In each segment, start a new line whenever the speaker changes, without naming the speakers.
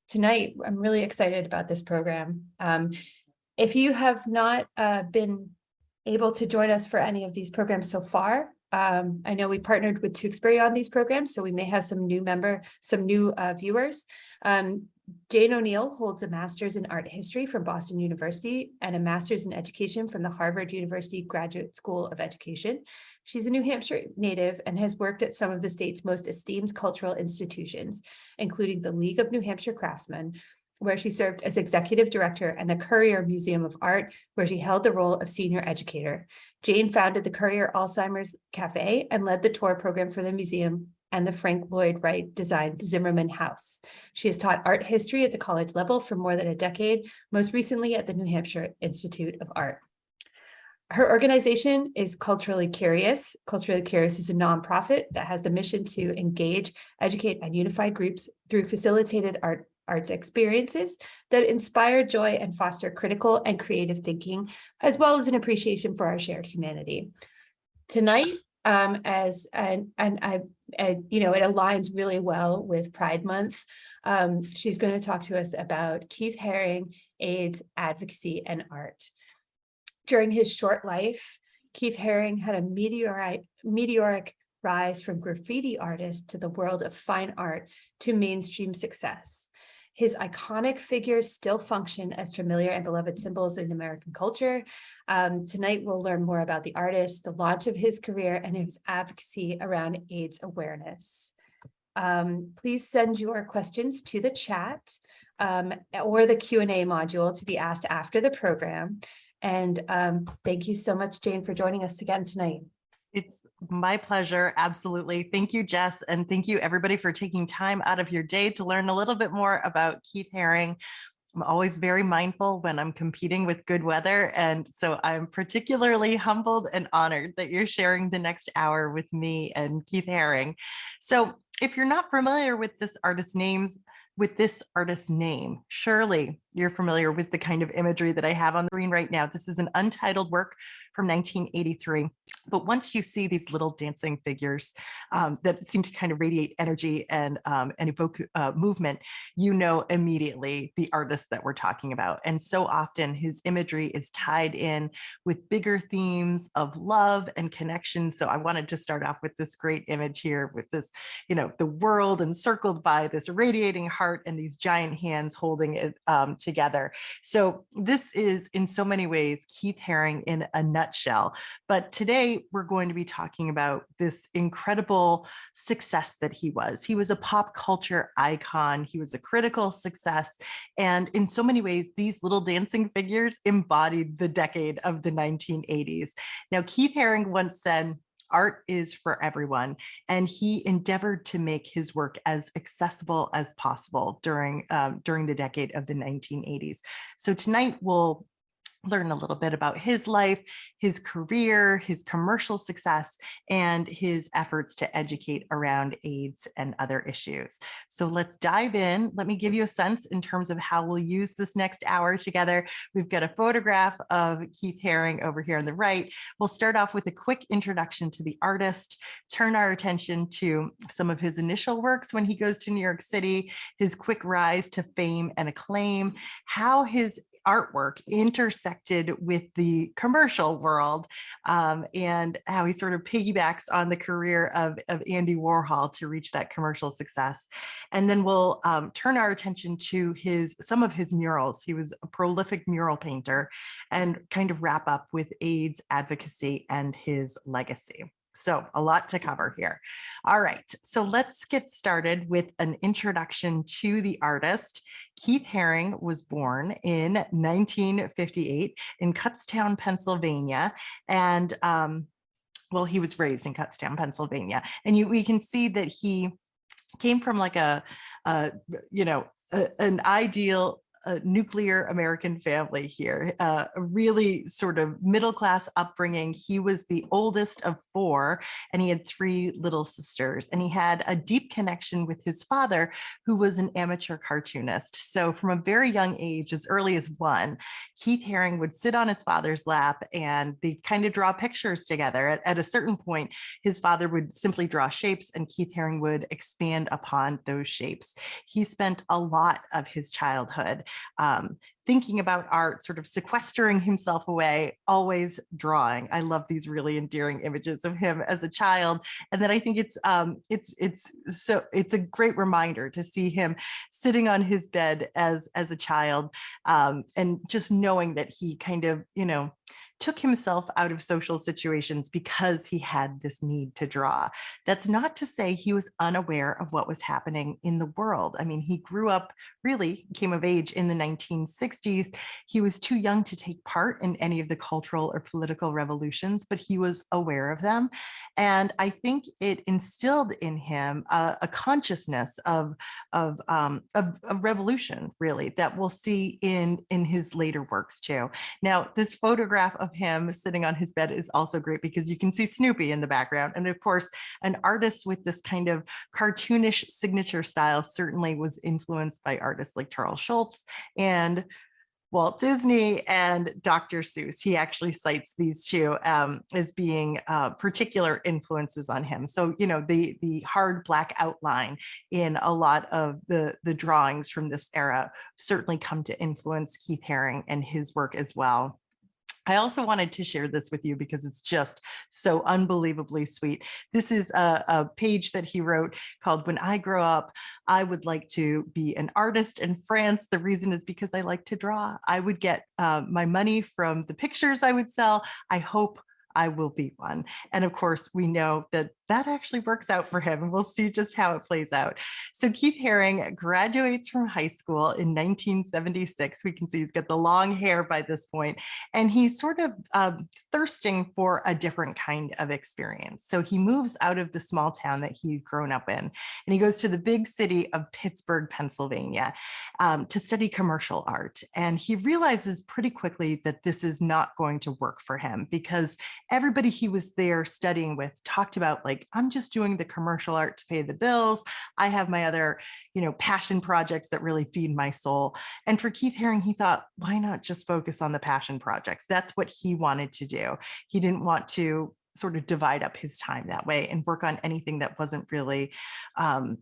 tonight, I'm really excited about this program. If you have not been able to join us for any of these programs so far, I know we partnered with Tewksbury on these programs, so we may have some new viewers. Jane Oneail holds a master's in art history from Boston University and a master's in education from the Harvard University Graduate School of Education. She's a New Hampshire native and has worked at some of the state's most esteemed cultural institutions, including the League of New Hampshire Craftsmen, where she served as executive director, and the Currier Museum of Art, where she held the role of senior educator. Jane founded the Currier Alzheimer's Cafe and led the tour program for the museum and the Frank Lloyd Wright designed Zimmerman House. She has taught art history at the college level for more than a decade, most recently at the New Hampshire Institute of Art. Her organization is Culturally Curious. Culturally Curious is a nonprofit that has the mission to engage, educate, and unify groups through facilitated arts experiences that inspire joy and foster critical and creative thinking, as well as an appreciation for our shared humanity. Tonight, it aligns really well with Pride Month. She's going to talk to us about Keith Haring, AIDS, advocacy, and art. During his short life, Keith Haring had a meteoric rise from graffiti artist to the world of fine art to mainstream success. His iconic figures still function as familiar and beloved symbols in American culture. Tonight, we'll learn more about the artist, the launch of his career, and his advocacy around AIDS awareness. Please send your questions to the chat or the Q&A module to be asked after the program. And thank you so much, Jane, for joining us again tonight.
It's my pleasure. Absolutely. Thank you, Jess. And thank you everybody for taking time out of your day to learn a little bit more about Keith Haring. I'm always very mindful when I'm competing with good weather. And so I'm particularly humbled and honored that you're sharing the next hour with me and Keith Haring. So if you're not familiar with this artist's name, surely you're familiar with the kind of imagery that I have on the screen right now. This is an untitled work from 1983. But once you see these little dancing figures that seem to kind of radiate energy and evoke movement, you know immediately the artist that we're talking about. And so often his imagery is tied in with bigger themes of love and connection. So I wanted to start off with this great image here with this, the world encircled by this radiating heart and these giant hands holding it together. So this is in so many ways Keith Haring in a nutshell. But today we're going to be talking about this incredible success that he was. He was a pop culture icon. He was a critical success. And in so many ways, these little dancing figures embodied the decade of the 1980s. Now, Keith Haring once said, art is for everyone. And he endeavored to make his work as accessible as possible during the decade of the 1980s. So tonight we'll learn a little bit about his life, his career, his commercial success, and his efforts to educate around AIDS and other issues. So let's dive in. Let me give you a sense in terms of how we'll use this next hour together. We've got a photograph of Keith Haring over here on the right. We'll start off with a quick introduction to the artist, turn our attention to some of his initial works when he goes to New York City, his quick rise to fame and acclaim, how his artwork intersected with the commercial world, and how he sort of piggybacks on the career of Andy Warhol to reach that commercial success. And then we'll turn our attention to some of his murals. He was a prolific mural painter, and kind of wrap up with AIDS, advocacy, and his legacy. So a lot to cover here. All right, so let's get started with an introduction to the artist. Keith Haring was born in 1958 in Kutztown, Pennsylvania. And he was raised in Kutztown, Pennsylvania. And we can see that he came from like an ideal a nuclear American family here, a really sort of middle-class upbringing. He was the oldest of four, and he had three little sisters, and he had a deep connection with his father, who was an amateur cartoonist. So from a very young age, as early as one, Keith Haring would sit on his father's lap and they kind of draw pictures together. At a certain point, his father would simply draw shapes and Keith Haring would expand upon those shapes. He spent a lot of his childhood thinking about art, sort of sequestering himself away, always drawing. I love these really endearing images of him as a child. And then I think it's a great reminder to see him sitting on his bed as a child, and just knowing that he kind of, took himself out of social situations because he had this need to draw. That's not to say he was unaware of what was happening in the world. I mean, he grew up, really came of age in the 1960s. He was too young to take part in any of the cultural or political revolutions, but he was aware of them. And I think it instilled in him a consciousness of revolution, really, that we'll see in his later works too. Now, this photograph of him sitting on his bed is also great because you can see Snoopy in the background. And of course, an artist with this kind of cartoonish signature style certainly was influenced by artists like Charles Schulz and Walt Disney and Dr. Seuss. He actually cites these two as being particular influences on him. So, the hard black outline in a lot of the drawings from this era certainly come to influence Keith Haring and his work as well. I also wanted to share this with you because it's just so unbelievably sweet. This is a page that he wrote called "When I Grow Up, I Would Like to Be an Artist in France. The reason is because I like to draw. I would get my money from the pictures I would sell. I hope I will be one." And of course, we know that that actually works out for him, and we'll see just how it plays out. So Keith Haring graduates from high school in 1976. We can see he's got the long hair by this point, and he's sort of thirsting for a different kind of experience. So he moves out of the small town that he'd grown up in, and he goes to the big city of Pittsburgh, Pennsylvania, to study commercial art. And he realizes pretty quickly that this is not going to work for him because everybody he was there studying with talked about, like, I'm just doing the commercial art to pay the bills. I have my other, passion projects that really feed my soul. And for Keith Haring, he thought, why not just focus on the passion projects? That's what he wanted to do. He didn't want to sort of divide up his time that way and work on anything that wasn't really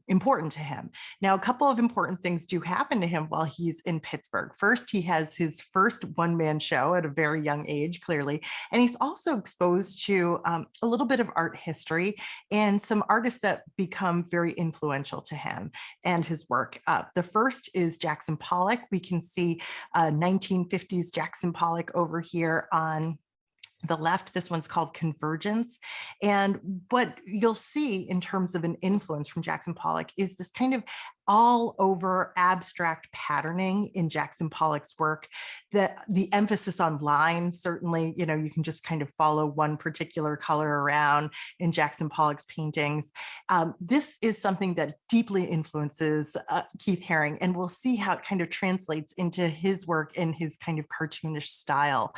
important to him. Now, a couple of important things do happen to him while he's in Pittsburgh. First, he has his first one-man show at a very young age, clearly, and he's also exposed to a little bit of art history and some artists that become very influential to him and his work. The first is Jackson Pollock. We can see 1950s Jackson Pollock over here on the left. This one's called Convergence. And what you'll see in terms of an influence from Jackson Pollock is this kind of all over abstract patterning in Jackson Pollock's work. That the emphasis on lines, certainly, you can just kind of follow one particular color around in Jackson Pollock's paintings. This is something that deeply influences Keith Haring, and we'll see how it kind of translates into his work in his kind of cartoonish style.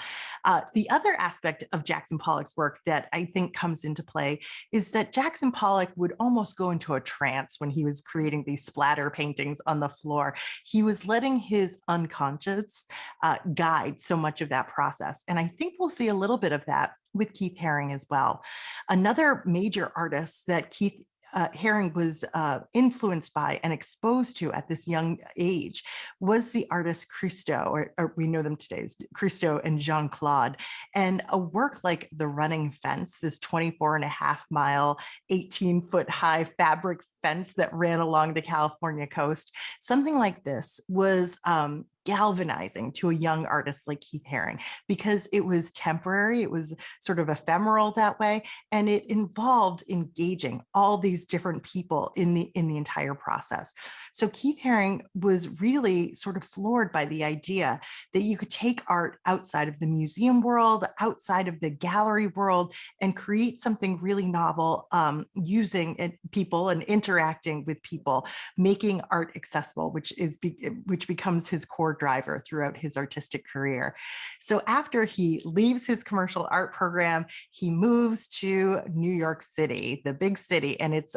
The other aspect of Jackson Pollock's work that I think comes into play is that Jackson Pollock would almost go into a trance when he was creating these splatter paintings on the floor. He was letting his unconscious guide so much of that process. And I think we'll see a little bit of that with Keith Haring as well. Another major artist that Keith Haring was influenced by and exposed to at this young age was the artist Christo, or we know them today as Christo and Jean-Claude. And a work like The Running Fence, this 24.5-mile, 18-foot high fabric fence that ran along the California coast, something like this was galvanizing to a young artist like Keith Haring because it was temporary, it was sort of ephemeral that way, and it involved engaging all these different people in the entire process. So Keith Haring was really sort of floored by the idea that you could take art outside of the museum world, outside of the gallery world, and create something really novel using people and interacting with people, making art accessible, which becomes his core core driver throughout his artistic career. So after he leaves his commercial art program, he moves to New York City, the big city, and it's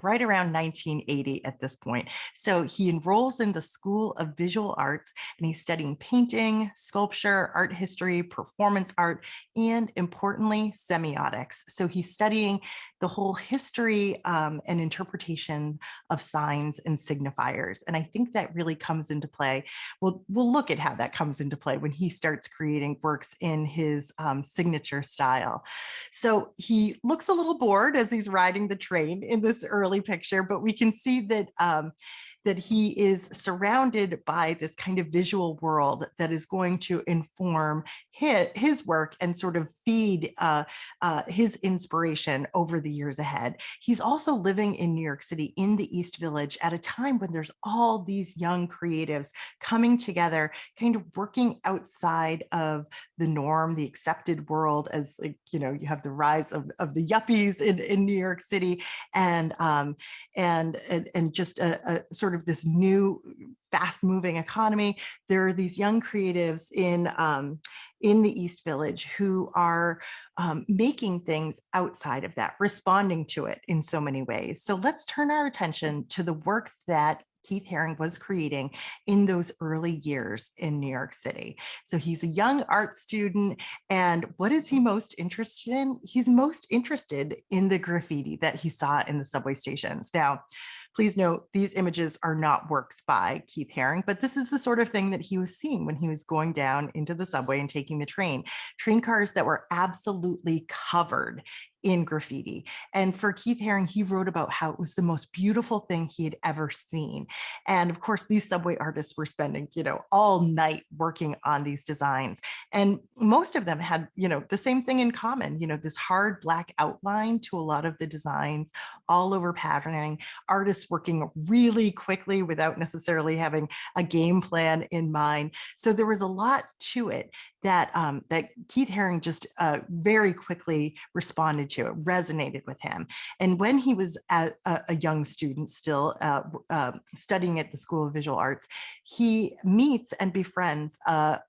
right around 1980 at this point. So he enrolls in the School of Visual Arts, and he's studying painting, sculpture, art history, performance art, and importantly, semiotics. So he's studying the whole history and interpretation of signs and signifiers. And I think that really comes into play. We'll look at how that comes into play when he starts creating works in his signature style. So he looks a little bored as he's riding the train in this early picture, but we can see that that he is surrounded by this kind of visual world that is going to inform his work and sort of feed his inspiration over the years ahead. He's also living in New York City in the East Village at a time when there's all these young creatives coming together, kind of working outside of the norm, the accepted world, as like, you know, you have the rise of the yuppies in New York City, and just a sort of this new fast moving economy. There are these young creatives in the East Village who are making things outside of that, responding to it in so many ways. So let's turn our attention to the work that Keith Haring was creating in those early years in New York City. So he's a young art student, and what is he most interested in? He's most interested in the graffiti that he saw in the subway stations. Now, please note, these images are not works by Keith Haring, but this is the sort of thing that he was seeing when he was going down into the subway and taking the train cars that were absolutely covered in graffiti. And for Keith Haring, he wrote about how it was the most beautiful thing he had ever seen. And of course, these subway artists were spending, you know, all night working on these designs. And most of them had, you know, the same thing in common, you know, this hard black outline to a lot of the designs, all over patterning, artists working really quickly without necessarily having a game plan in mind. So there was a lot to it that that Keith Haring just very quickly responded to. It resonated with him. And when he was a young student still studying at the School of Visual Arts, he meets and befriends an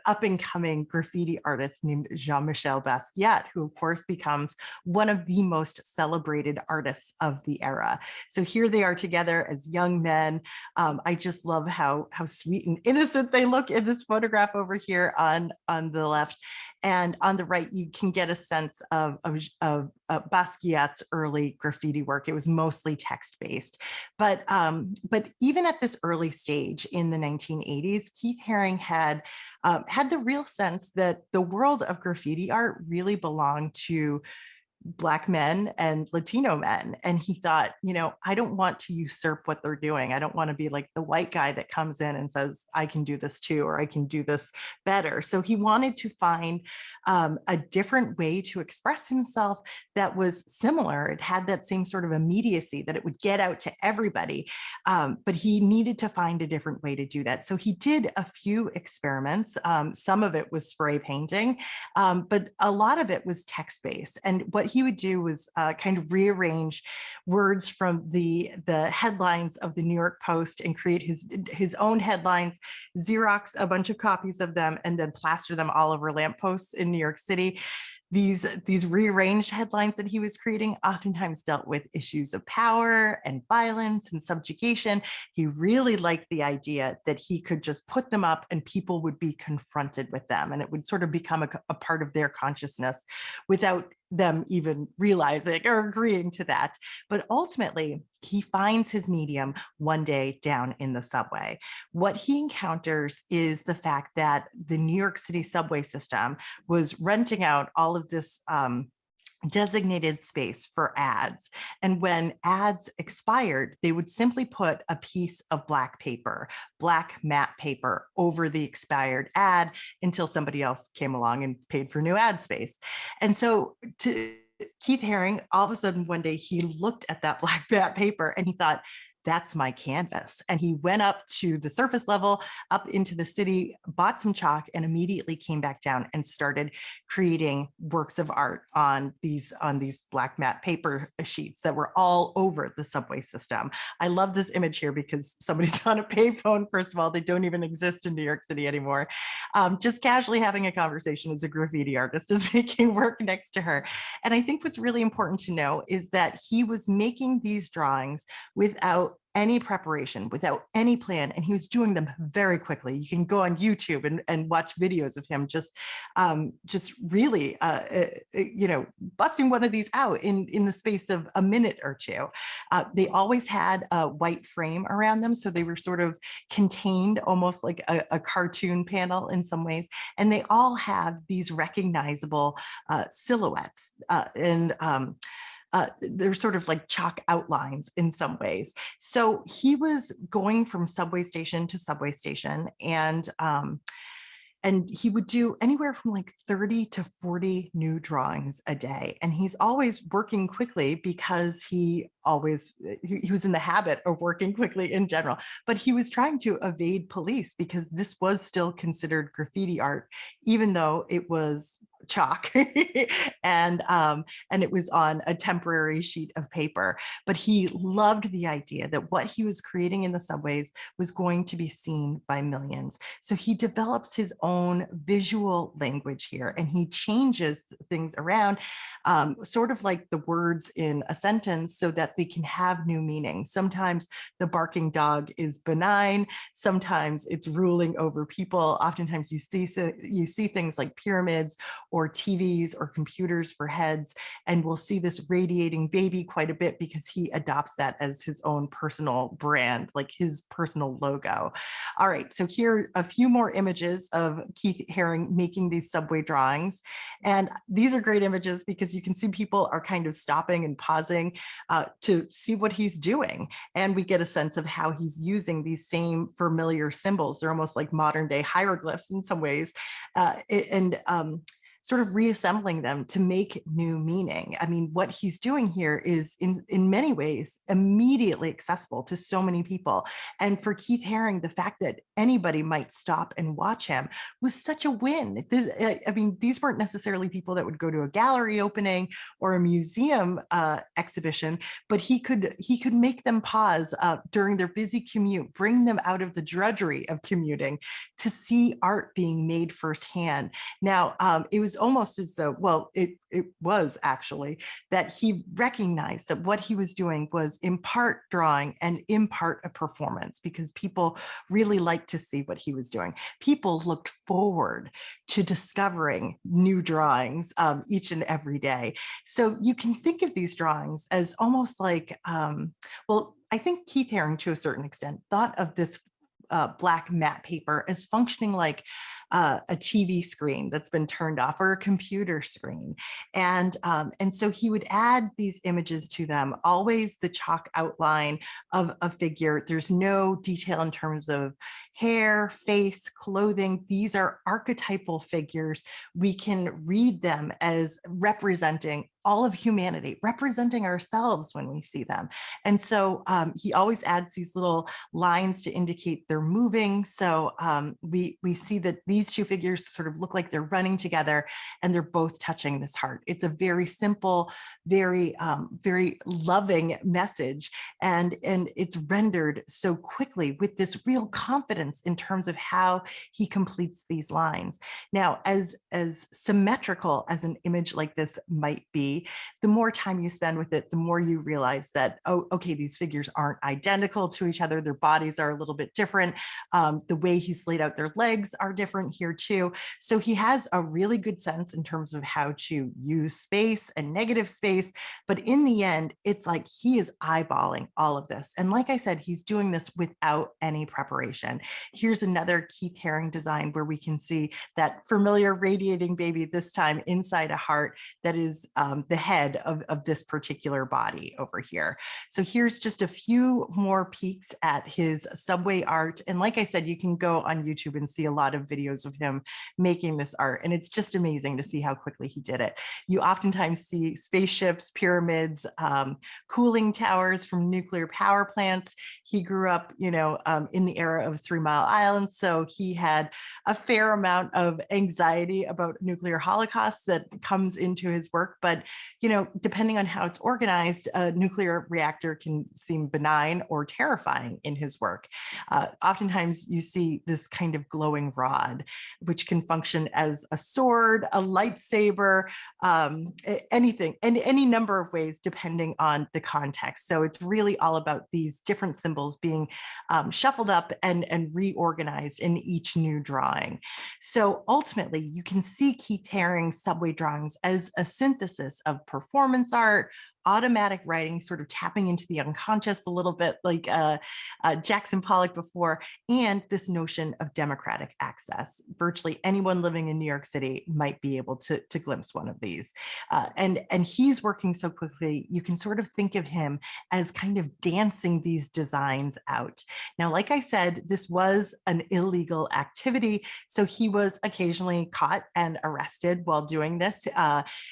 up-and-coming graffiti artist named Jean-Michel Basquiat, who of course becomes one of the most celebrated artists of the era. So here they are together as young men. I just love how sweet and innocent they look in this photograph over here on the left. And on the right, you can get a sense of Basquiat's early graffiti work. It was mostly text-based. But even at this early stage in the 1980s, Keith Haring had the real sense that the world of graffiti art really belonged to Black men and Latino men. And he thought, you know, I don't want to usurp what they're doing. I don't want to be like the white guy that comes in and says, I can do this too, or I can do this better. So he wanted to find a different way to express himself that was similar. It had that same sort of immediacy that it would get out to everybody. But he needed to find a different way to do that. So he did a few experiments. Some of it was spray painting, but a lot of it was text-based. And what he would do was kind of rearrange words from the headlines of the New York Post and create his own headlines, Xerox a bunch of copies of them, and then plaster them all over lampposts in New York City. These rearranged headlines that he was creating oftentimes dealt with issues of power and violence and subjugation. He really liked the idea that he could just put them up and people would be confronted with them, and it would sort of become a part of their consciousness without them even realizing or agreeing to that. But ultimately, he finds his medium one day down in the subway. What he encounters is the fact that the New York City subway system was renting out all of this designated space for ads. And when ads expired, they would simply put a piece of black paper, black matte paper, over the expired ad until somebody else came along and paid for new ad space. And so Keith Haring, all of a sudden one day, he looked at that black matte paper and he thought, that's my canvas. And he went up to the surface level, up into the city, bought some chalk, and immediately came back down and started creating works of art on these black matte paper sheets that were all over the subway system. I love this image here because somebody's on a payphone. First of all, they don't even exist in New York City anymore. Just casually having a conversation as a graffiti artist is making work next to her. And I think what's really important to know is that he was making these drawings without any preparation, without any plan, and he was doing them very quickly. You can go on YouTube and watch videos of him just really, busting one of these out in the space of a minute or two. They always had a white frame around them, so they were sort of contained, almost like a cartoon panel in some ways, and they all have these recognizable silhouettes they're sort of like chalk outlines in some ways. So he was going from subway station to subway station, and he would do anywhere from like 30 to 40 new drawings a day. And he's always working quickly because he was in the habit of working quickly in general, but he was trying to evade police because this was still considered graffiti art, even though it was chalk and it was on a temporary sheet of paper. But he loved the idea that what he was creating in the subways was going to be seen by millions. So he develops his own visual language here, and he changes things around, sort of like the words in a sentence, so that they can have new meaning. Sometimes the barking dog is benign, sometimes it's ruling over people. Oftentimes you see things like pyramids or TVs or computers for heads, and we'll see this radiating baby quite a bit because he adopts that as his own personal brand, like his personal logo. All right, so here are a few more images of Keith Haring making these subway drawings. And these are great images because you can see people are kind of stopping and pausing to see what he's doing. And we get a sense of how he's using these same familiar symbols. They're almost like modern day hieroglyphs in some ways. Sort of reassembling them to make new meaning. I mean, what he's doing here is in many ways immediately accessible to so many people. And for Keith Haring, the fact that anybody might stop and watch him was such a win. I mean, these weren't necessarily people that would go to a gallery opening or a museum exhibition, but he could make them pause during their busy commute, bring them out of the drudgery of commuting to see art being made firsthand. Now, it was almost as though, well, it was actually that he recognized that what he was doing was in part drawing and in part a performance, because people really liked to see what he was doing. People looked forward to discovering new drawings each and every day. So you can think of these drawings as almost like, I think Keith Haring, to a certain extent, thought of this black matte paper as functioning like a TV screen that's been turned off, or a computer screen. And so he would add these images to them, always the chalk outline of a figure. There's no detail in terms of hair, face, clothing. These are archetypal figures. We can read them as representing all of humanity, representing ourselves when we see them. And so he always adds these little lines to indicate they're moving. So we see that these two figures sort of look like they're running together and they're both touching this heart. It's a very simple, very loving message. And it's rendered so quickly with this real confidence in terms of how he completes these lines. Now, as symmetrical as an image like this might be, the more time you spend with it, the more you realize that, oh, okay, these figures aren't identical to each other. Their bodies are a little bit different. The way he's laid out their legs are different here too. So he has a really good sense in terms of how to use space and negative space. But in the end, it's like he is eyeballing all of this. And like I said, he's doing this without any preparation. Here's another Keith Haring design where we can see that familiar radiating baby, this time inside a heart that is the head of this particular body over here. So here's just a few more peeks at his subway art art. And like I said, you can go on YouTube and see a lot of videos of him making this art. And it's just amazing to see how quickly he did it. You oftentimes see spaceships, pyramids, cooling towers from nuclear power plants. He grew up, in the era of 3 Mile Island. So he had a fair amount of anxiety about nuclear holocausts that comes into his work. But, depending on how it's organized, a nuclear reactor can seem benign or terrifying in his work. Oftentimes you see this kind of glowing rod, which can function as a sword, a lightsaber, anything, and any number of ways depending on the context. So it's really all about these different symbols being shuffled up and reorganized in each new drawing. So ultimately, you can see Keith Haring's subway drawings as a synthesis of performance art, automatic writing, sort of tapping into the unconscious a little bit like Jackson Pollock before, and this notion of democratic access. Virtually anyone living in New York City might be able to glimpse one of these. And he's working so quickly, you can sort of think of him as kind of dancing these designs out. Now, like I said, this was an illegal activity, so he was occasionally caught and arrested while doing this,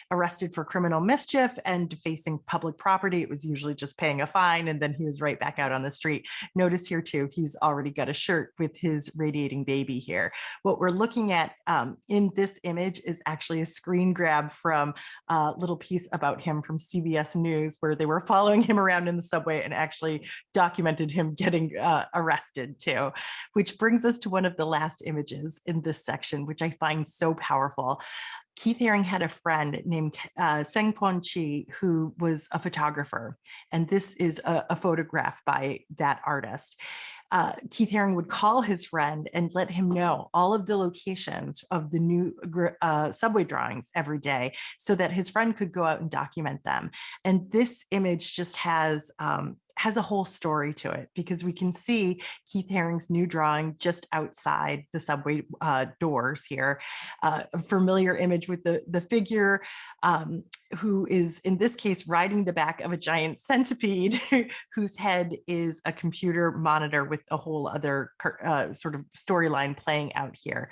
arrested for criminal mischief and defacing public property. It was usually just paying a fine, and then he was right back out on the street. Notice here too, he's already got a shirt with his radiating baby here. What we're looking at in this image is actually a screen grab from a little piece about him from CBS News, where they were following him around in the subway and actually documented him getting arrested too, which brings us to one of the last images in this section, which I find so powerful. Keith Haring had a friend named Sengpon Chi, who was a photographer. And this is a photograph by that artist. Keith Haring would call his friend and let him know all of the locations of the new subway drawings every day so that his friend could go out and document them. And this image just has a whole story to it, because we can see Keith Haring's new drawing just outside the subway doors here. A familiar image with the figure who is, in this case, riding the back of a giant centipede whose head is a computer monitor with a whole other sort of storyline playing out here.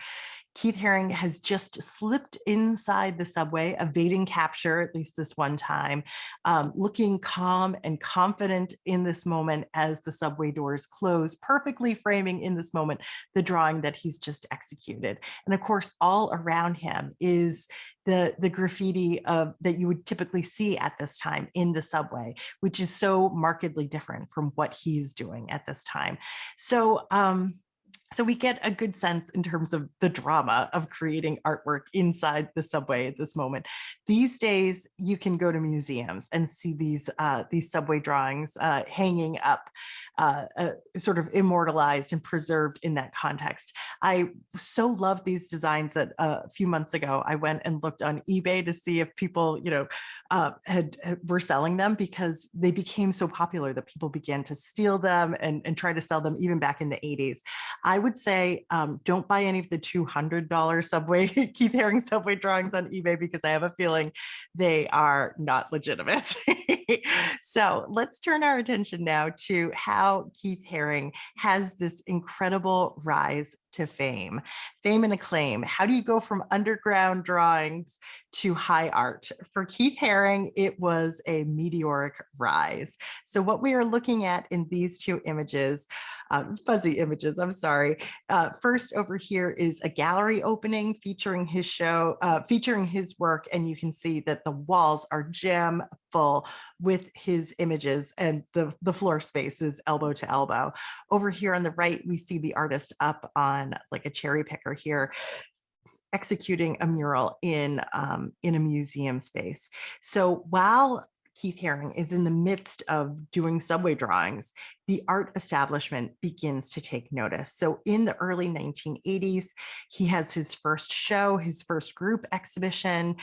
Keith Haring has just slipped inside the subway, evading capture, at least this one time, looking calm and confident in this moment as the subway doors close, perfectly framing in this moment the drawing that he's just executed. And of course, all around him is the graffiti that you would typically see at this time in the subway, which is so markedly different from what he's doing at this time. So we get a good sense in terms of the drama of creating artwork inside the subway at this moment. These days, you can go to museums and see these subway drawings hanging up, sort of immortalized and preserved in that context. I so love these designs that a few months ago, I went and looked on eBay to see if people, were selling them, because they became so popular that people began to steal them and try to sell them even back in the 80s. I would say don't buy any of the $200 subway Keith Haring subway drawings on eBay, because I have a feeling they are not legitimate. So let's turn our attention now to how Keith Haring has this incredible rise to fame and acclaim. How do you go from underground drawings to high art? For Keith Haring, it was a meteoric rise. So what we are looking at in these two images, fuzzy images, I'm sorry. First over here is a gallery opening featuring his show, featuring his work, and you can see that the walls are jam full with his images, and the floor space is elbow to elbow. Over here on the right, we see the artist up on like a cherry picker here, executing a mural in a museum space. So while Keith Haring is in the midst of doing subway drawings, the art establishment begins to take notice. So in the early 1980s, he has his first show, his first group exhibition.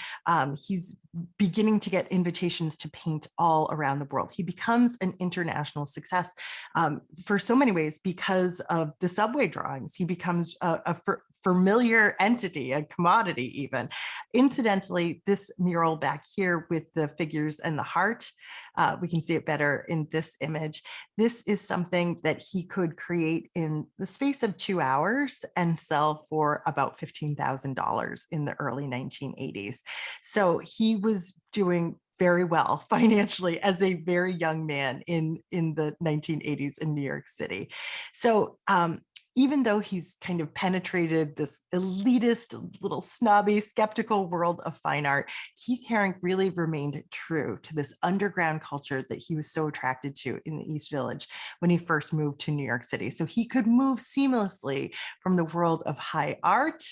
He's beginning to get invitations to paint all around the world. He becomes an international success for so many ways because of the subway drawings. He becomes familiar entity, a commodity even. Incidentally, this mural back here with the figures and the heart, we can see it better in this image. This is something that he could create in the space of 2 hours and sell for about $15,000 in the early 1980s. So he was doing very well financially as a very young man in the 1980s in New York City. So even though he's kind of penetrated this elitist, little snobby, skeptical world of fine art, Keith Haring really remained true to this underground culture that he was so attracted to in the East Village when he first moved to New York City. So he could move seamlessly from the world of high art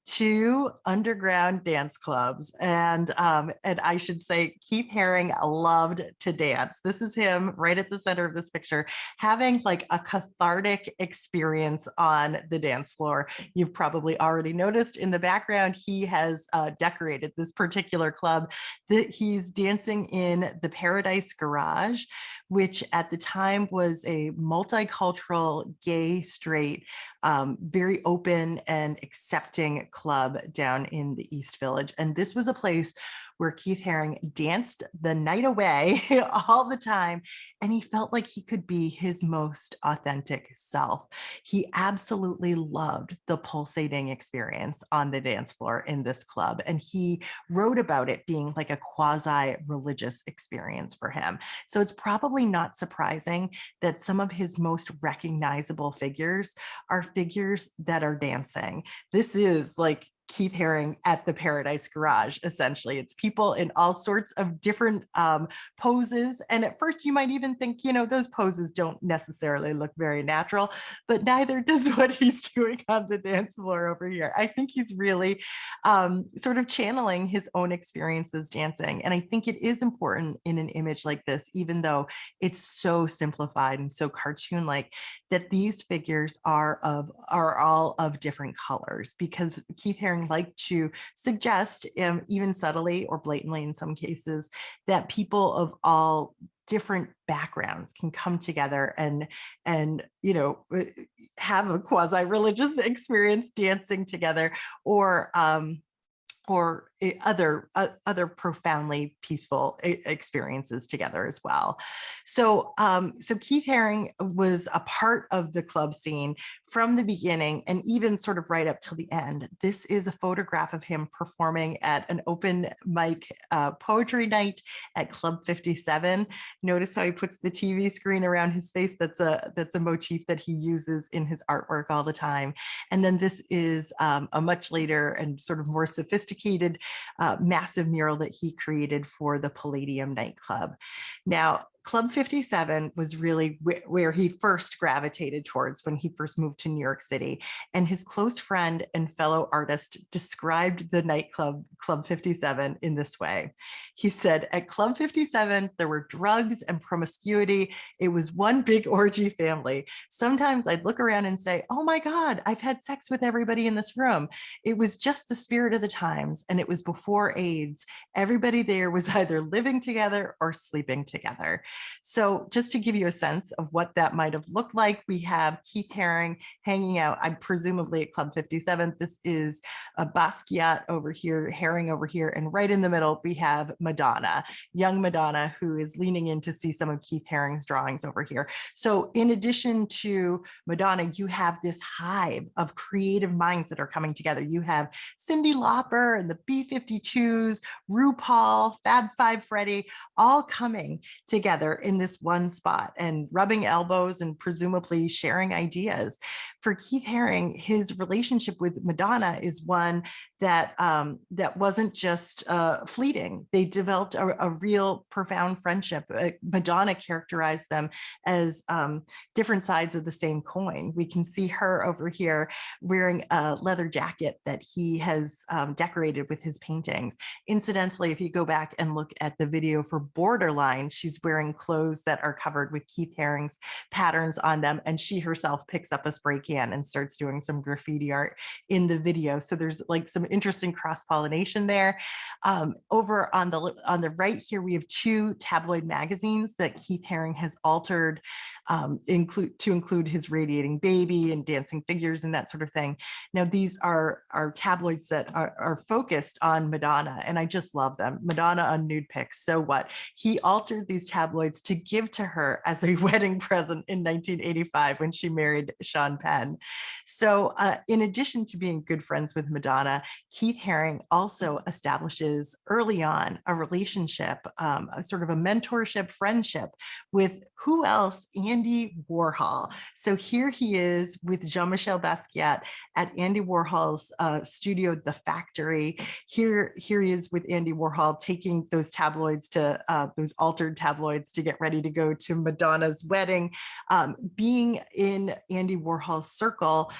to underground dance clubs. And I should say Keith Haring loved to dance. This is him right at the center of this picture, having like a cathartic experience on the dance floor. You've probably already noticed in the background, he has decorated this particular club that he's dancing in the Paradise Garage, which at the time was a multicultural, gay, straight, very open and accepting club down in the East Village. And this was a place where Keith Haring danced the night away all the time, and he felt like he could be his most authentic self. He absolutely loved the pulsating experience on the dance floor in this club, and he wrote about it being like a quasi-religious experience for him. So it's probably not surprising that some of his most recognizable figures are figures that are dancing. This is like Keith Haring at the Paradise Garage, essentially. It's people in all sorts of different poses. And at first you might even think, you know, those poses don't necessarily look very natural, but neither does what he's doing on the dance floor over here. I think he's really sort of channeling his own experiences dancing. And I think it is important in an image like this, even though it's so simplified and so cartoon-like, that these figures are all of different colors, because Keith Haring like to suggest, even subtly or blatantly in some cases, that people of all different backgrounds can come together and you know, have a quasi-religious experience dancing together, or other profoundly peaceful experiences together as well. So Keith Haring was a part of the club scene from the beginning and even sort of right up till the end. This is a photograph of him performing at an open mic poetry night at Club 57. Notice how he puts the TV screen around his face. That's a motif that he uses in his artwork all the time. And then this is a much later and sort of more sophisticated massive mural that he created for the Palladium nightclub. Now, Club 57 was really where he first gravitated towards when he first moved to New York City. And his close friend and fellow artist described the nightclub, Club 57, in this way. He said, "At Club 57, there were drugs and promiscuity. It was one big orgy family. Sometimes I'd look around and say, oh my God, I've had sex with everybody in this room. It was just the spirit of the times, and it was before AIDS. Everybody there was either living together or sleeping together." So just to give you a sense of what that might have looked like, we have Keith Haring hanging out, I'm presumably at Club 57. This is a Basquiat over here, Haring over here, and right in the middle, we have Madonna, young Madonna, who is leaning in to see some of Keith Haring's drawings over here. So in addition to Madonna, you have this hive of creative minds that are coming together. You have Cyndi Lauper and the B-52s, RuPaul, Fab Five Freddy, all coming together in this one spot and rubbing elbows and presumably sharing ideas. For Keith Haring, his relationship with Madonna is one that wasn't just fleeting. They developed a real profound friendship. Madonna characterized them as different sides of the same coin. We can see her over here wearing a leather jacket that he has decorated with his paintings. Incidentally, if you go back and look at the video for Borderline, she's wearing clothes that are covered with Keith Haring's patterns on them. And she herself picks up a spray can and starts doing some graffiti art in the video. So there's like some interesting cross-pollination there. Over on the right here, we have 2 tabloid magazines that Keith Haring has altered to include his Radiating Baby and Dancing Figures and that sort of thing. Now, these are tabloids that are focused on Madonna, and I just love them. Madonna on nude pics. So what? He altered these tabloids to give to her as a wedding present in 1985 when she married Sean Penn. So in addition to being good friends with Madonna, Keith Haring also establishes early on a relationship, a sort of a mentorship friendship with who else? Andy Warhol. So here he is with Jean-Michel Basquiat at Andy Warhol's studio, The Factory. Here he is with Andy Warhol taking those tabloids to those altered tabloids to get ready to go to Madonna's wedding. Being in Andy Warhol's circle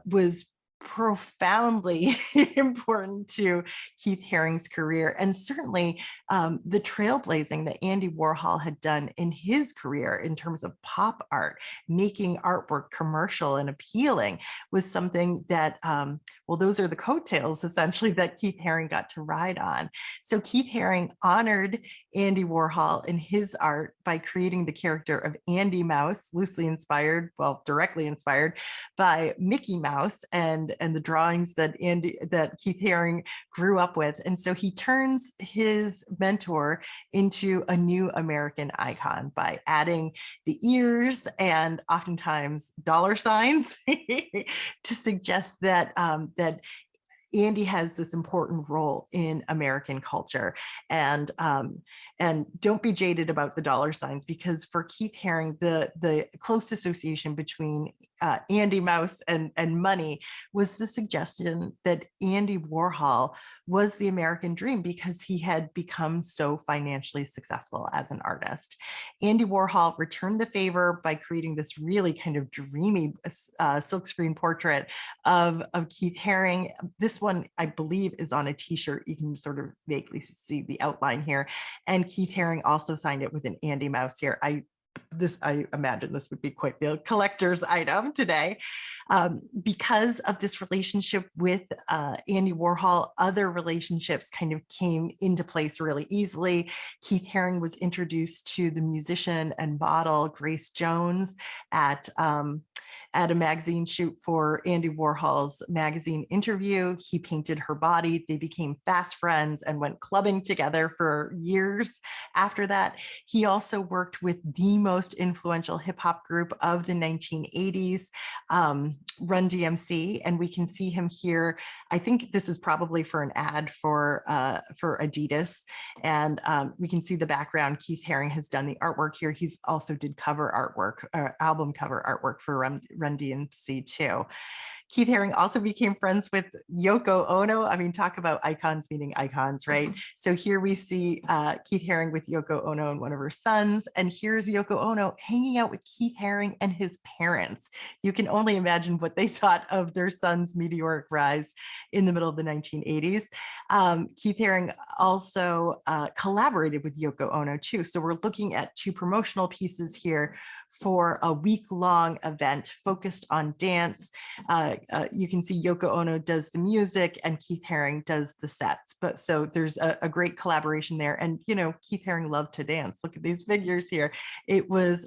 was profoundly important to Keith Haring's career, and certainly the trailblazing that Andy Warhol had done in his career in terms of pop art, making artwork commercial and appealing, was something that, well, those are the coattails essentially that Keith Haring got to ride on. So Keith Haring honored Andy Warhol in his art by creating the character of Andy Mouse, loosely inspired, well, directly inspired by Mickey Mouse and the drawings that Keith Haring grew up with. And so he turns his mentor into a new American icon by adding the ears and oftentimes dollar signs to suggest that that Andy has this important role in American culture. And don't be jaded about the dollar signs, because for Keith Haring, the close association between Andy Mouse and money was the suggestion that Andy Warhol was the American dream because he had become so financially successful as an artist. Andy Warhol returned the favor by creating this really kind of dreamy silkscreen portrait of Keith Haring. This one, I believe, is on a t-shirt. You can sort of vaguely see the outline here. And Keith Haring also signed it with an Andy Mouse here. I imagine this would be quite the collector's item today. Because of this relationship with Andy Warhol, other relationships kind of came into place really easily. Keith Haring was introduced to the musician and model Grace Jones at a magazine shoot for Andy Warhol's magazine interview. He painted her body. They became fast friends and went clubbing together for years after that. He also worked with the most influential hip hop group of the 1980s, Run DMC, and we can see him here. I think this is probably for an ad for Adidas, and we can see the background. Keith Haring has done the artwork here. He's also did cover artwork, album cover artwork for Run DMC too. Keith Haring also became friends with Yoko Ono. I mean, talk about icons meeting icons, right? So here we see Keith Haring with Yoko Ono and one of her sons, and here's Yoko Ono hanging out with Keith Haring and his parents. You can only imagine what they thought of their son's meteoric rise in the middle of the 1980s. Keith Haring also collaborated with Yoko Ono too. So we're looking at 2 promotional pieces here for a week-long event focused on dance. You can see Yoko Ono does the music and Keith Haring does the sets. But so there's a great collaboration there. And you know, Keith Haring loved to dance. Look at these figures here. It was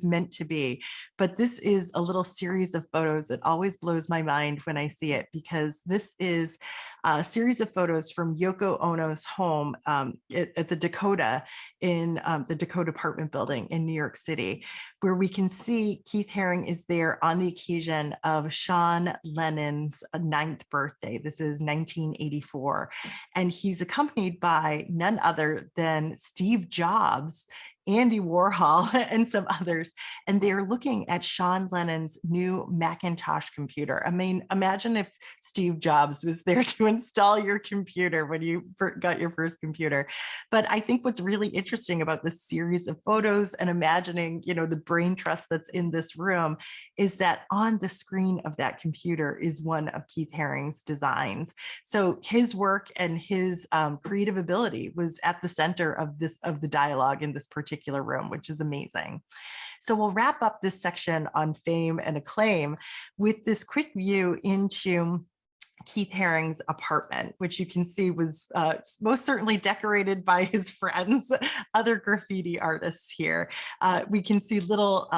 meant to be. But this is a little series of photos that always blows my mind when I see it, because this is a series of photos from Yoko Ono's home at the Dakota in the Dakota apartment building in New York City, where we can see Keith Haring is there on the occasion of Sean Lennon's 9th birthday. This is 1984. And he's accompanied by none other than Steve Jobs, Andy Warhol, and some others. And they're looking at Sean Lennon's new Macintosh computer. I mean, imagine if Steve Jobs was there to install your computer when you got your first computer. But I think what's really interesting about this series of photos and imagining, you know, the brain trust that's in this room is that on the screen of that computer is one of Keith Haring's designs. So his work and his creative ability was at the center of the dialogue in this particular particular room, which is amazing. So we'll wrap up this section on fame and acclaim with this quick view into Keith Haring's apartment, which you can see was most certainly decorated by his friends, other graffiti artists here. We can see little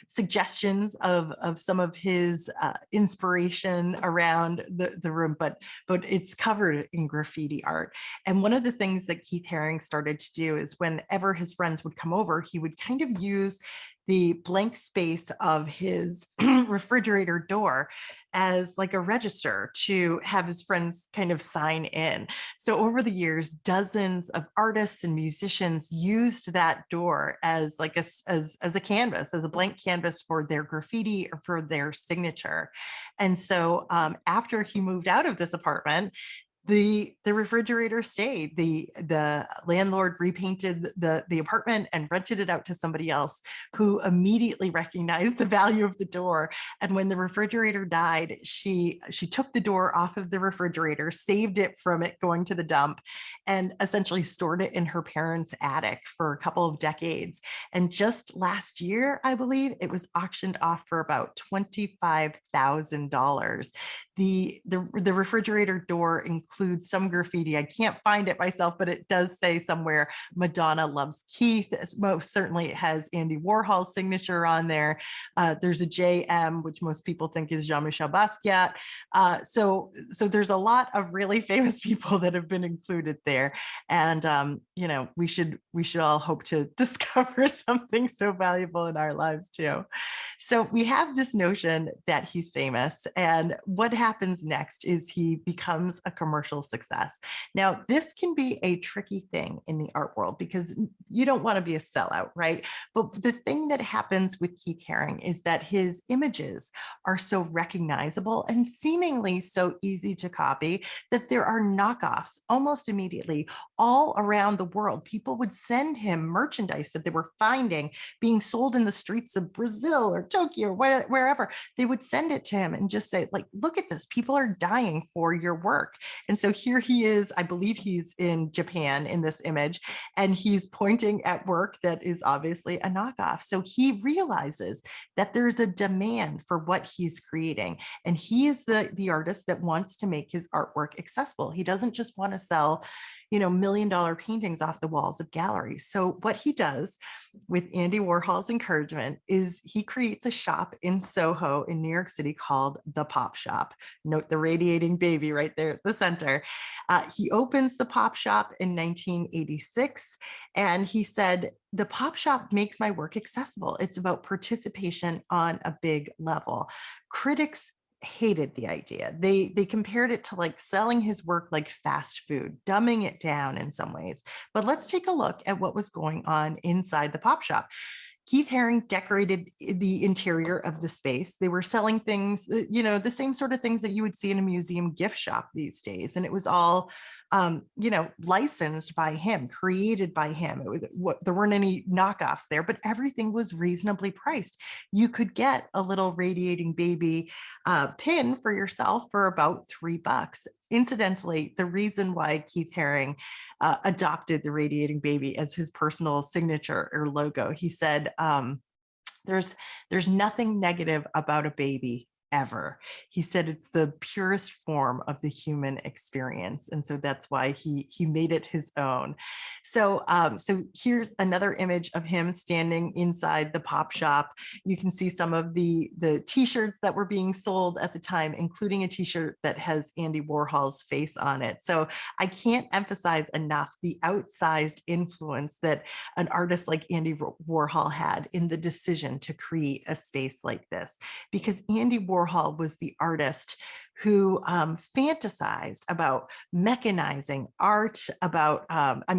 suggestions of some of his inspiration around the room, but it's covered in graffiti art. And one of the things that Keith Haring started to do is whenever his friends would come over, he would kind of use the blank space of his refrigerator door as like a register to have his friends kind of sign in. So over the years, dozens of artists and musicians used that door as like as a canvas, as a blank canvas for their graffiti or for their signature. And so after he moved out of this apartment, the refrigerator stayed. The landlord repainted the apartment and rented it out to somebody else who immediately recognized the value of the door. And when the refrigerator died, she took the door off of the refrigerator, saved it from it going to the dump, and essentially stored it in her parents' attic for a couple of decades. And just last year, I believe, it was auctioned off for about $25,000. The refrigerator door includes some graffiti. I can't find it myself, but it does say somewhere, Madonna loves Keith. Most certainly it has Andy Warhol's signature on there. There's a JM, which most people think is Jean-Michel Basquiat. So there's a lot of really famous people that have been included there. And, we should all hope to discover something so valuable in our lives too. So we have this notion that he's famous, and what happens next is he becomes a commercial success. Now, this can be a tricky thing in the art world because you don't want to be a sellout, right? But the thing that happens with Keith Haring is that his images are so recognizable and seemingly so easy to copy that there are knockoffs almost immediately all around the world. People would send him merchandise that they were finding being sold in the streets of Brazil or Tokyo, wherever. They would send it to him and just say, like, look at this, people are dying for your work. And so here he is, I believe he's in Japan in this image, and he's pointing at work that is obviously a knockoff. So he realizes that there's a demand for what he's creating. And he is the artist that wants to make his artwork accessible. He doesn't just want to sell, $1 million paintings off the walls of galleries. So what he does with Andy Warhol's encouragement is he creates a shop in Soho in New York City called The Pop Shop. Note the radiating baby right there at the center. He opens the Pop Shop in 1986, and he said, the Pop Shop makes my work accessible. It's about participation on a big level. Critics hated the idea. They compared it to like selling his work like fast food, dumbing it down in some ways. But let's take a look at what was going on inside the Pop Shop. Keith Haring decorated the interior of the space. They were selling things, the same sort of things that you would see in a museum gift shop these days. And it was all, licensed by him, created by him. There weren't any knockoffs there, but everything was reasonably priced. You could get a little radiating baby pin for yourself for about $3. Incidentally, the reason why Keith Haring adopted the radiating baby as his personal signature or logo, he said, there's nothing negative about a baby ever. He said it's the purest form of the human experience. And so that's why he made it his own. So here's another image of him standing inside the Pop Shop. You can see some of the t-shirts that were being sold at the time, including a t-shirt that has Andy Warhol's face on it. So I can't emphasize enough the outsized influence that an artist like Andy Warhol had in the decision to create a space like this, because Andy Warhol was the artist who fantasized about mechanizing art, about,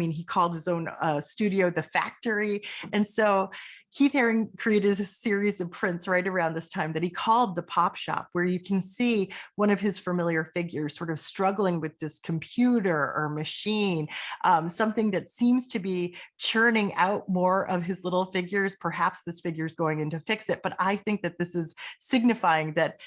he called his own studio the factory. And so Keith Haring created a series of prints right around this time that he called the Pop Shop, where you can see one of his familiar figures sort of struggling with this computer or machine, something that seems to be churning out more of his little figures. Perhaps this figure is going in to fix it, but I think that this is signifying that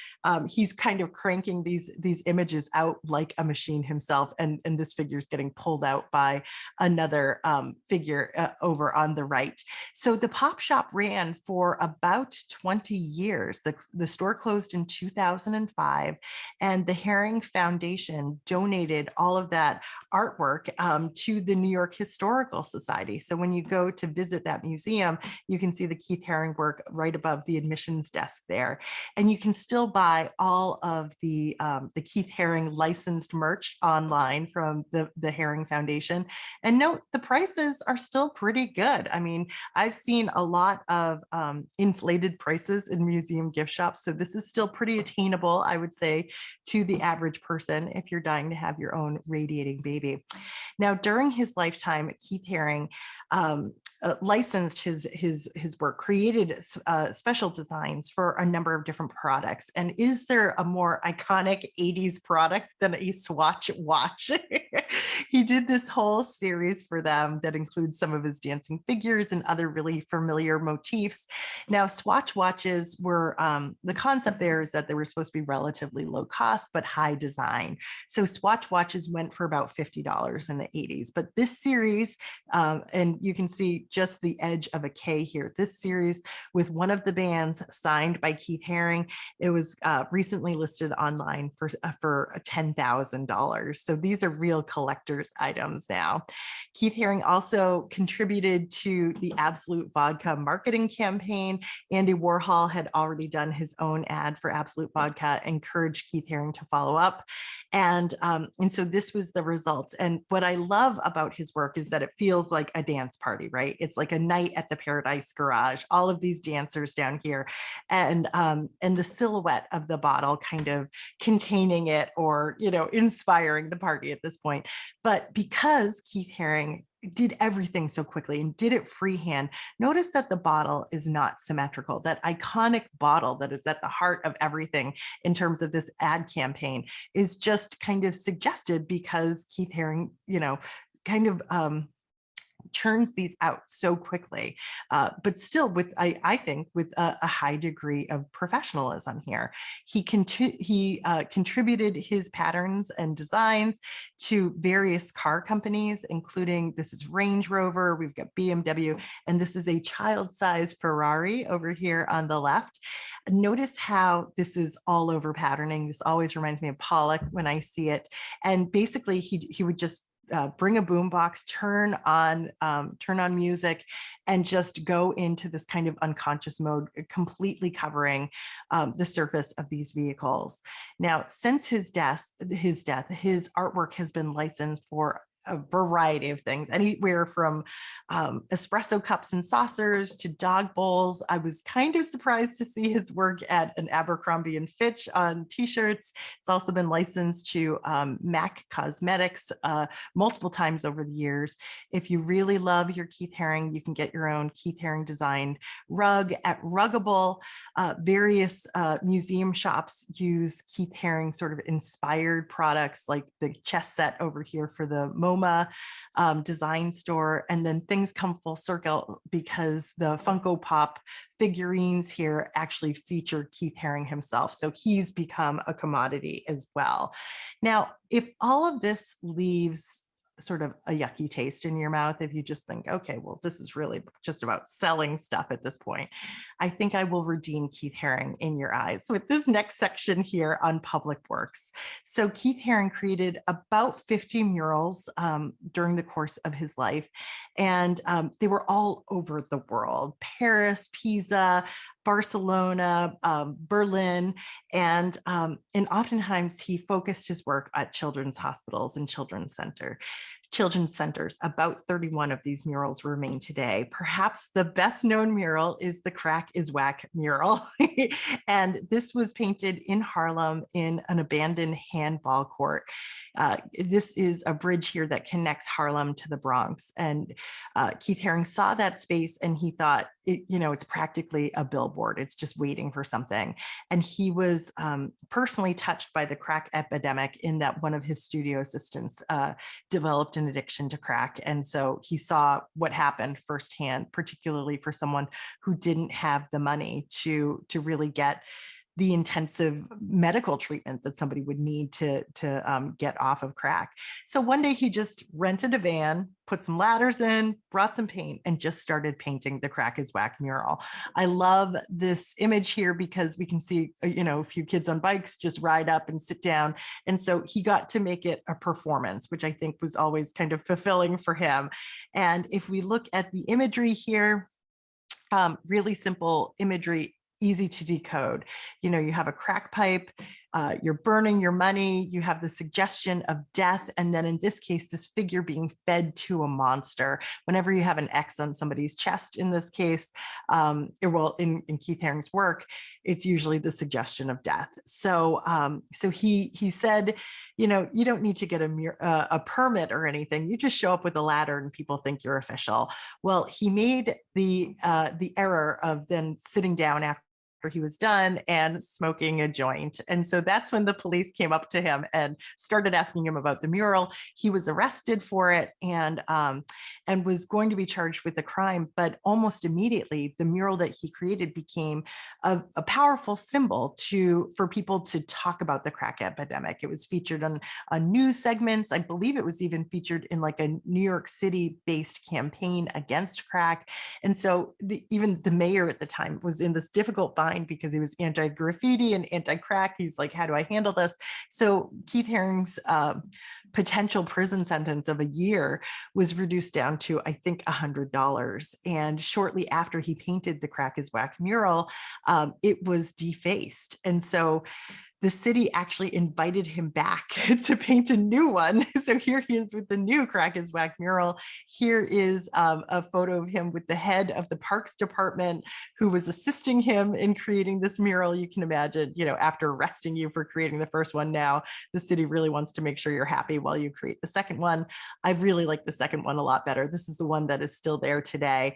he's kind of cranking cranking these images out like a machine himself. And this figure is getting pulled out by another figure over on the right. So the pop shop ran for about 20 years. The store closed in 2005, and the Haring Foundation donated all of that artwork to the New York Historical Society. So when you go to visit that museum, you can see the Keith Haring work right above the admissions desk there. And you can still buy all of the Keith Haring licensed merch online from the Haring Foundation. And note, the prices are still pretty good. I mean, I've seen a lot of inflated prices in museum gift shops. So this is still pretty attainable, I would say, to the average person if you're dying to have your own radiating baby. Now, during his lifetime, Keith Haring licensed his work, created special designs for a number of different products. And is there a more iconic 80s product than a Swatch watch? He did this whole series for them that includes some of his dancing figures and other really familiar motifs. Now, Swatch watches were, the concept there is that they were supposed to be relatively low cost, but high design. So Swatch watches went for about $50 in the 80s. But this series, and you can see just the edge of a K here, this series with one of the bands signed by Keith Haring, it was recently listed online for $10,000. So these are real collector's items now. Keith Haring also contributed to the Absolute Vodka marketing campaign. Andy Warhol had already done his own ad for Absolute Vodka, encouraged Keith Haring to follow up. And so this was the result. And what I love about his work is that it feels like a dance party, right? It's like a night at the Paradise Garage, all of these dancers down here, and the silhouette of the bottle kind of containing it, or, you know, inspiring the party at this point. But because Keith Haring did everything so quickly and did it freehand, notice that the bottle is not symmetrical. That iconic bottle that is at the heart of everything in terms of this ad campaign is just kind of suggested because Keith Haring, you know, kind of churns these out so quickly, but still with, I think, with a high degree of professionalism here. He contributed his patterns and designs to various car companies, including, this is Range Rover, we've got BMW, and this is a child-sized Ferrari over here on the left. Notice how this is all over patterning. This always reminds me of Pollock when I see it. And basically he would just bring a boombox, turn on music, and just go into this kind of unconscious mode, completely covering the surface of these vehicles. Now, since his death, his artwork has been licensed for a variety of things, anywhere from espresso cups and saucers to dog bowls. I was kind of surprised to see his work at an Abercrombie and Fitch on t-shirts. It's also been licensed to MAC Cosmetics multiple times over the years. If you really love your Keith Haring, you can get your own Keith Haring designed rug at Ruggable. Various museum shops use Keith Haring sort of inspired products, like the chess set over here for the MoMA design store. And then things come full circle because the Funko Pop figurines here actually feature Keith Haring himself. So he's become a commodity as well. Now, if all of this leaves sort of a yucky taste in your mouth, if you just think, okay, well, this is really just about selling stuff at this point, I think I will redeem Keith Haring in your eyes with this next section here on public works. So Keith Haring created about 50 murals during the course of his life, and they were all over the world: Paris, Pisa, Barcelona, Berlin, and oftentimes he focused his work at children's hospitals and children's centers. About 31 of these murals remain today. Perhaps the best known mural is the Crack is Whack mural. And this was painted in Harlem in an abandoned handball court. This is a bridge here that connects Harlem to the Bronx. And Keith Haring saw that space and he thought, it's practically a billboard. It's just waiting for something. And he was personally touched by the crack epidemic, in that one of his studio assistants developed an addiction to crack. And so he saw what happened firsthand, particularly for someone who didn't have the money to really get the intensive medical treatment that somebody would need to get off of crack. So one day he just rented a van, put some ladders in, brought some paint, and just started painting the Crack is Whack mural. I love this image here because we can see, a few kids on bikes just ride up and sit down. And so he got to make it a performance, which I think was always kind of fulfilling for him. And if we look at the imagery here, really simple imagery, easy to decode. You have a crack pipe, you're burning your money, you have the suggestion of death, and then in this case, this figure being fed to a monster. Whenever you have an X on somebody's chest in this case, in Keith Haring's work, it's usually the suggestion of death. So he said, you don't need to get a permit or anything. You just show up with a ladder and people think you're official. Well, he made the error of then sitting down after he was done and smoking a joint. And so that's when the police came up to him and started asking him about the mural. He was arrested for it and was going to be charged with a crime, but almost immediately the mural that he created became a powerful symbol for people to talk about the crack epidemic. It was featured on news segments. I believe it was even featured in like a New York City based campaign against crack. And so even the mayor at the time was in this difficult bind because he was anti-graffiti and anti-crack. He's like, how do I handle this? So Keith Haring's potential prison sentence of a year was reduced down to, I think, $100. And shortly after he painted the Crack is Whack mural, it was defaced. And so the city actually invited him back to paint a new one. So here he is with the new Crack is Whack mural. Here is a photo of him with the head of the Parks Department who was assisting him in creating this mural. You can imagine, after arresting you for creating the first one, now the city really wants to make sure you're happy while you create the second one. I really like the second one a lot better. This is the one that is still there today.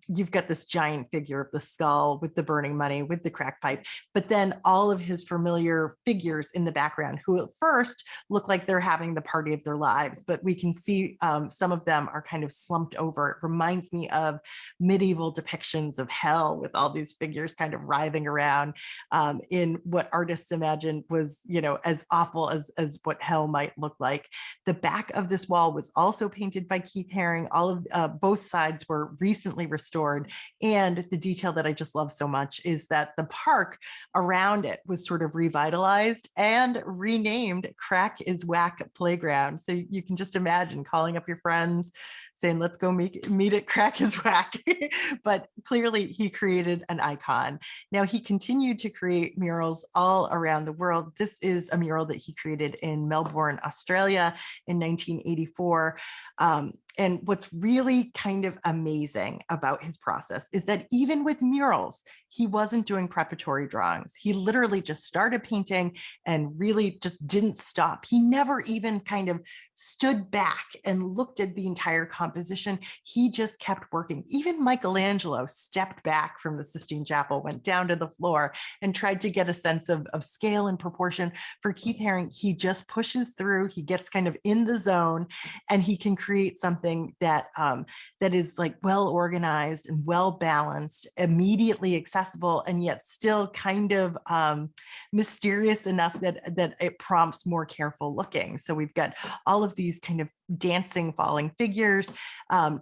You've got this giant figure of the skull with the burning money, with the crack pipe, but then all of his familiar figures in the background who at first look like they're having the party of their lives, but we can see some of them are kind of slumped over. It reminds me of medieval depictions of hell with all these figures kind of writhing around in what artists imagined was, as awful as what hell might look like. The back of this wall was also painted by Keith Haring. All of both sides were recently restored. And the detail that I just love so much is that the park around it was sort of revitalized and renamed Crack is Whack Playground. So you can just imagine calling up your friends saying, let's go meet at Crack is Whack. But clearly he created an icon. Now he continued to create murals all around the world. This is a mural that he created in Melbourne, Australia in 1984. And what's really kind of amazing about his process is that even with murals, he wasn't doing preparatory drawings. He literally just started painting and really just didn't stop. He never even kind of stood back and looked at the entire composition. He just kept working. Even Michelangelo stepped back from the Sistine Chapel, went down to the floor and tried to get a sense of scale and proportion. For Keith Haring, he just pushes through, he gets kind of in the zone, and he can create something that is like well organized and well balanced, immediately accessible, and yet still kind of mysterious enough that it prompts more careful looking. So we've got all of these kind of dancing falling figures,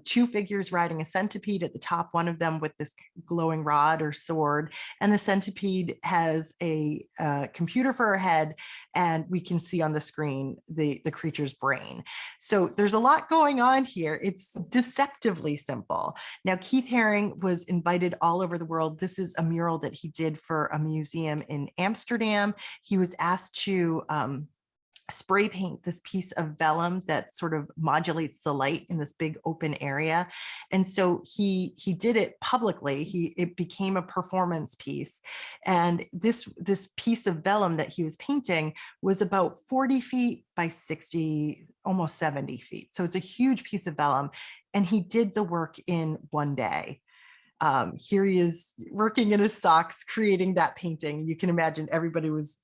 two figures riding a centipede at the top, one of them with this glowing rod or sword, and the centipede has a computer for a head, and we can see on the screen the creature's brain. So there's a lot going on here. It's deceptively simple. Now, Keith Haring was invited all over the world. This is a mural that he did for a museum in Amsterdam. He was asked to spray paint this piece of vellum that sort of modulates the light in this big open area. And so he did it publicly. It became a performance piece. And this piece of vellum that he was painting was about 40 feet by 60, almost 70 feet. So it's a huge piece of vellum. And he did the work in one day. Here he is working in his socks, creating that painting. You can imagine everybody was,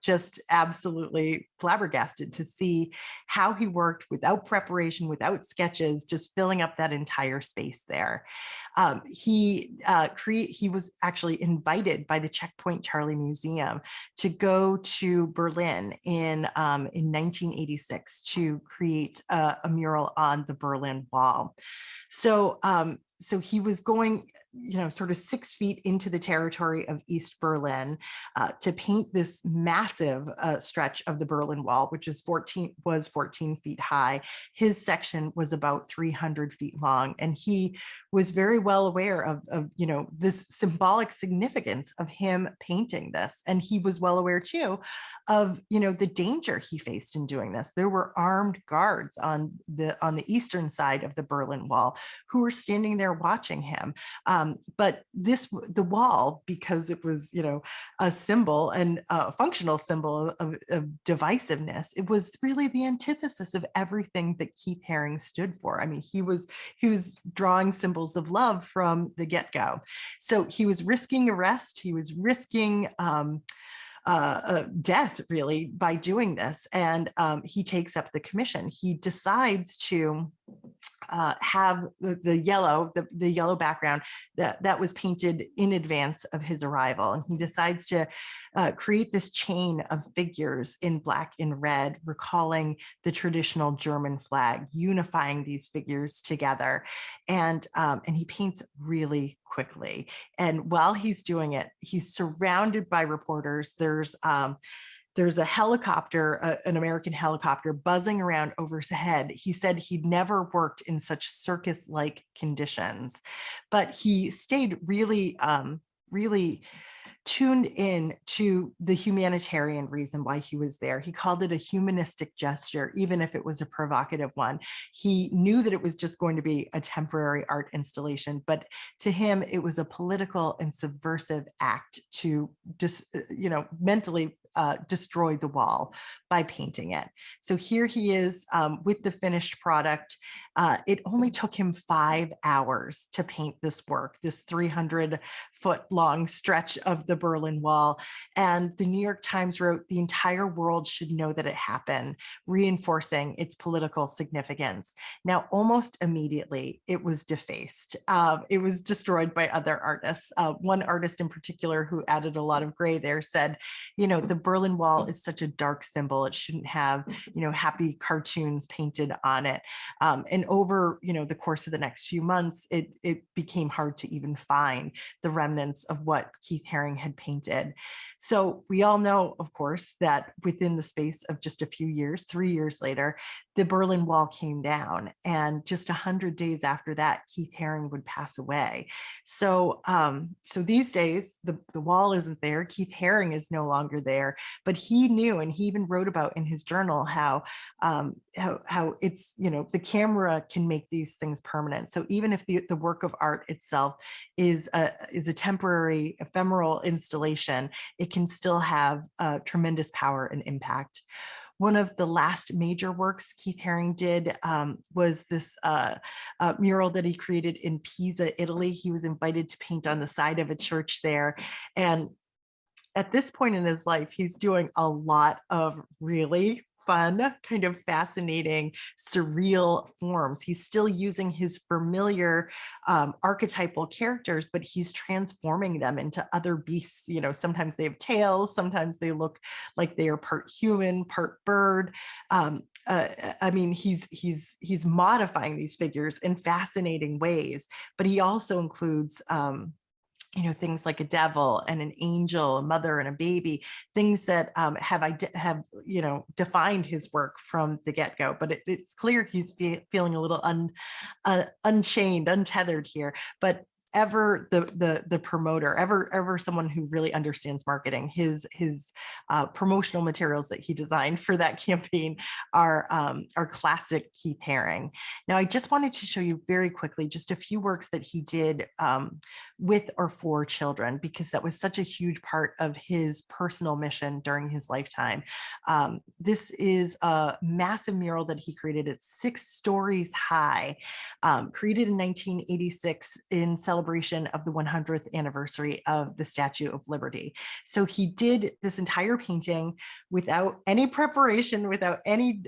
just absolutely flabbergasted to see how he worked without preparation, without sketches, just filling up that entire space there. He was actually invited by the Checkpoint Charlie Museum to go to Berlin in 1986 to create a mural on the Berlin Wall. So he was going, sort of 6 feet into the territory of East Berlin to paint this massive stretch of the Berlin Wall, which is 14 feet high. His section was about 300 feet long, and he was very well aware of this symbolic significance of him painting this. And he was well aware too of the danger he faced in doing this. There were armed guards on the eastern side of the Berlin Wall who were standing there watching him. But the wall, because it was, a symbol and a functional symbol of divisiveness, it was really the antithesis of everything that Keith Haring stood for. I mean, he was drawing symbols of love from the get-go. So he was risking arrest. He was risking death, really, by doing this. And he takes up the commission. He decides to have the yellow background that was painted in advance of his arrival. And he decides to create this chain of figures in black and red, recalling the traditional German flag, unifying these figures together. And he paints really quickly. And while he's doing it, he's surrounded by reporters. There's a helicopter, an American helicopter, buzzing around over his head. He said he'd never worked in such circus-like conditions, but he stayed really, really tuned in to the humanitarian reason why he was there. He called it a humanistic gesture, even if it was a provocative one. He knew that it was just going to be a temporary art installation, but to him, it was a political and subversive act to just, mentally destroy the wall by painting it. So here he is with the finished product. It only took him 5 hours to paint this work, this 300-foot long stretch of the Berlin Wall. And the New York Times wrote, "The entire world should know that it happened," reinforcing its political significance. Now, almost immediately, it was defaced. It was destroyed by other artists. One artist in particular who added a lot of gray there said, the Berlin Wall is such a dark symbol. It shouldn't have, happy cartoons painted on it. And over, the course of the next few months, it became hard to even find the remnants of what Keith Haring had painted. So we all know, of course, that within the space of just a few years, 3 years later, the Berlin Wall came down. And just 100 days after that, Keith Haring would pass away. So, so these days, the wall isn't there. Keith Haring is no longer there. But he knew, and he even wrote about in his journal how it's, the camera can make these things permanent. So even if the work of art itself is a temporary, ephemeral installation, it can still have tremendous power and impact. One of the last major works Keith Haring did was this mural that he created in Pisa, Italy. He was invited to paint on the side of a church there. And at this point in his life, he's doing a lot of really fun, kind of fascinating, surreal forms. He's still using his familiar archetypal characters, but he's transforming them into other beasts. Sometimes they have tails, sometimes they look like they are part human, part bird. I mean, he's modifying these figures in fascinating ways, but he also includes things like a devil and an angel, a mother and a baby, things that have defined his work from the get-go. But it's clear he's feeling a little unchained, untethered here. But ever the promoter, ever someone who really understands marketing, his promotional materials that he designed for that campaign are classic Keith Haring. Now, I just wanted to show you very quickly just a few works that he did with or for children, because that was such a huge part of his personal mission during his lifetime. This is a massive mural that he created. It's 6 stories high, created in 1986 in celebration celebration of the 100th anniversary of the Statue of Liberty. So he did this entire painting without any preparation, without any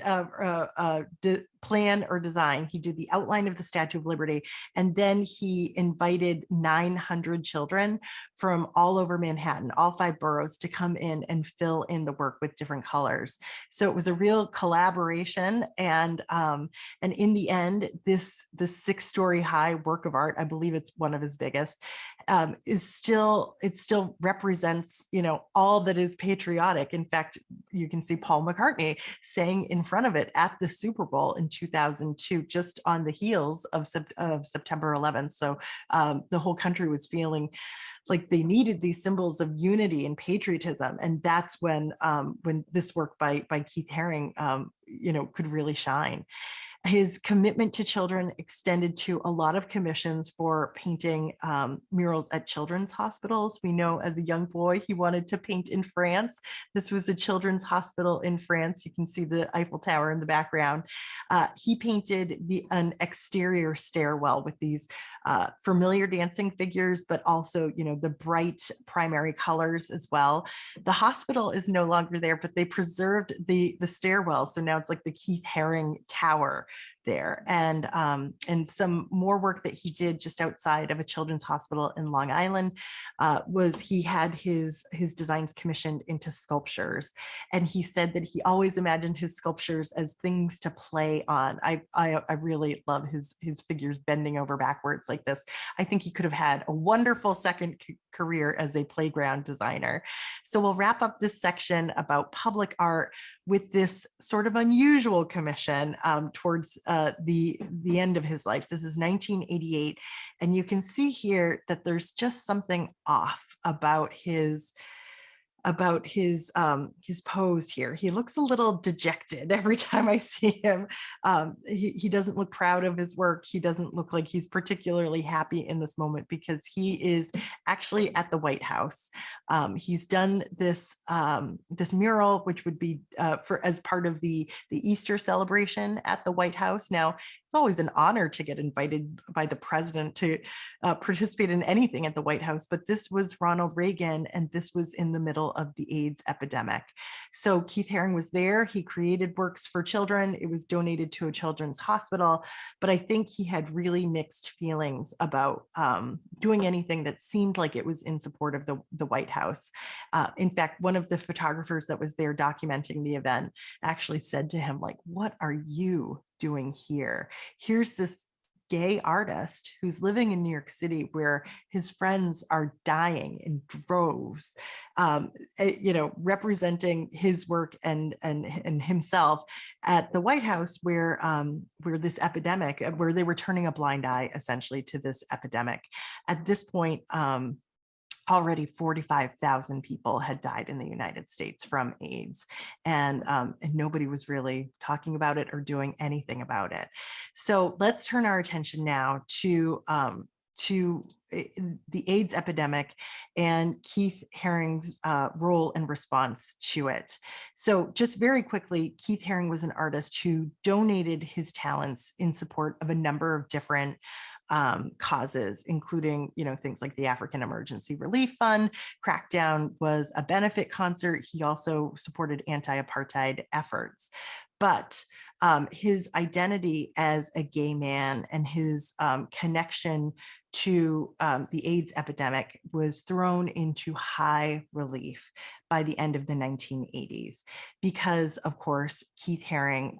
plan or design. He did the outline of the Statue of Liberty, and then he invited 900 children from all over Manhattan, all 5 boroughs, to come in and fill in the work with different colors. So it was a real collaboration, and in the end, this 6-story high work of art, I believe it's one of his biggest, it still represents, you know, all that is patriotic. In fact, you can see Paul McCartney sang in front of it at the Super Bowl in 2002, just on the heels of September 11th. So the whole country was feeling like they needed these symbols of unity and patriotism, and that's when this work by Keith Haring, you know, could really shine. His commitment to children extended to a lot of commissions for painting murals at children's hospitals. We know as a young boy, he wanted to paint in France. This was a children's hospital in France. You can see the Eiffel Tower in the background. He painted an exterior stairwell with these familiar dancing figures, but also, you know, the bright primary colors as well. The hospital is no longer there, but they preserved the stairwell. So now it's like the Keith Haring Tower there. And some more work that he did just outside of a children's hospital in Long Island was he had his designs commissioned into sculptures. And he said that he always imagined his sculptures as things to play on. I really love his figures bending over backwards like this. I think he could have had a wonderful second career as a playground designer. So we'll wrap up this section about public art with this sort of unusual commission towards the end of his life. This is 1988, and you can see here that there's just something off about his pose here. He looks a little dejected every time I see him. He doesn't look proud of his work. He doesn't look like he's particularly happy in this moment, because he is actually at the White House. He's done this mural, which would be as part of the Easter celebration at the White House. Now, it's always an honor to get invited by the president to participate in anything at the White House, but this was Ronald Reagan, and this was in the middle of the AIDS epidemic. So Keith Haring was there. He created works for children. It was donated to a children's hospital, but I think he had really mixed feelings about doing anything that seemed like it was in support of the White House. In fact, one of the photographers that was there documenting the event actually said to him, like, "What are you doing here? Here's this gay artist who's living in New York City where his friends are dying in droves, you know, representing his work and himself at the White House, where this epidemic, where they were turning a blind eye essentially to this epidemic. At this point, already 45,000 people had died in the United States from AIDS, and nobody was really talking about it or doing anything about it. So let's turn our attention now to the AIDS epidemic and Keith Haring's role and response to it. So just very quickly, Keith Haring was an artist who donated his talents in support of a number of different causes, including, you know, things like the African Emergency Relief Fund. Crackdown was a benefit concert. He also supported anti-apartheid efforts. But his identity as a gay man and his connection to the AIDS epidemic was thrown into high relief by the end of the 1980s, because, of course, Keith Haring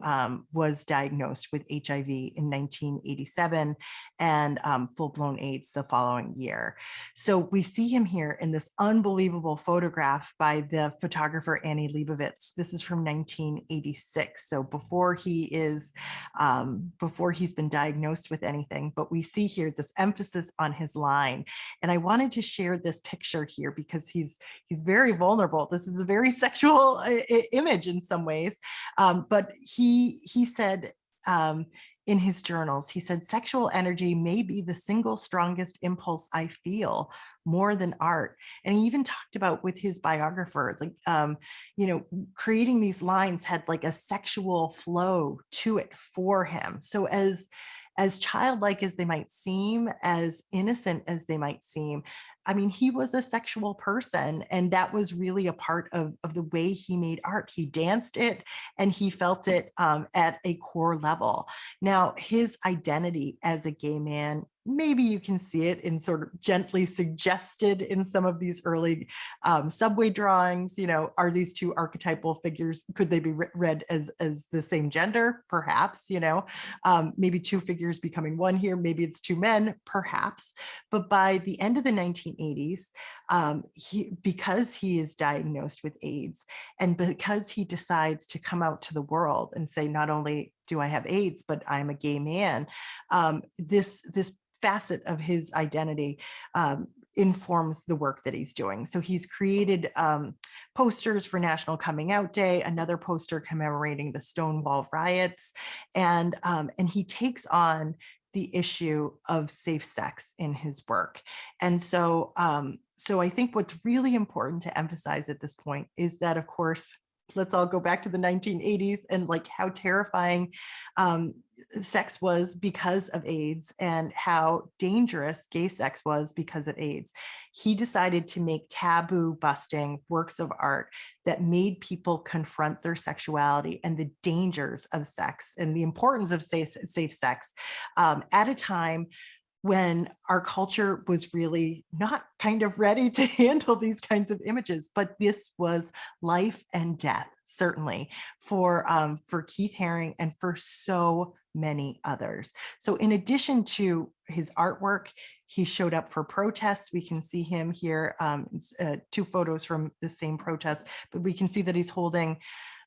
was diagnosed with HIV in 1987 and full-blown AIDS the following year. So we see him here in this unbelievable photograph by the photographer Annie Leibovitz. This is from 1986, so before he's been diagnosed with anything. But we see here this emphasis on his line, and I wanted to share this picture here because he's very vulnerable. This is a very sexual image in some ways, but he said in his journals, he said, "Sexual energy may be the single strongest impulse I feel, more than art." And he even talked about with his biographer, like, you know, creating these lines had like a sexual flow to it for him. So as as childlike as they might seem, as innocent as they might seem, I mean, he was a sexual person, and that was really a part of the way he made art. He danced it and he felt it at a core level. Now, his identity as a gay man, maybe you can see it in sort of gently suggested in some of these early subway drawings. You know, are these two archetypal figures? Could they be read as the same gender? Perhaps, you know, maybe two figures becoming one here. Maybe it's two men, perhaps. But by the end of the 1980s, because he is diagnosed with AIDS and because he decides to come out to the world and say, not only do I have AIDS, but I'm a gay man, this facet of his identity informs the work that he's doing. So he's created posters for National Coming Out Day, another poster commemorating the Stonewall riots, and he takes on the issue of safe sex in his work. And so, so I think what's really important to emphasize at this point is that, of course, let's all go back to the 1980s and like how terrifying sex was because of AIDS and how dangerous gay sex was because of AIDS. He decided to make taboo busting works of art that made people confront their sexuality and the dangers of sex and the importance of safe sex at a time when our culture was really not kind of ready to handle these kinds of images. But this was life and death, certainly, for Keith Haring and for so many others. So in addition to his artwork, he showed up for protests. We can see him here, two photos from the same protest, but we can see that he's holding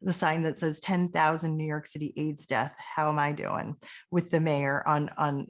the sign that says 10,000 New York City AIDS death. How am I doing? With the mayor on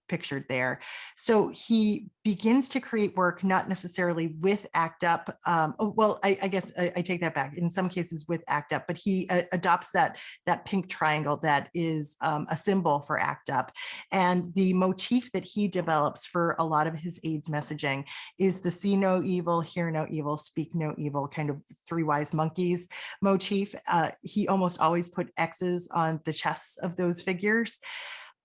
pictured there. So he begins to create work, not necessarily with ACT UP. Well, I guess I take that back. In some cases with ACT UP, but he adopts that pink triangle that is a symbol for ACT UP. And the motif that he develops for a lot of his AIDS messaging is the see no evil, hear no evil, speak no evil, kind of three wise monkeys motif. He almost always put X's on the chests of those figures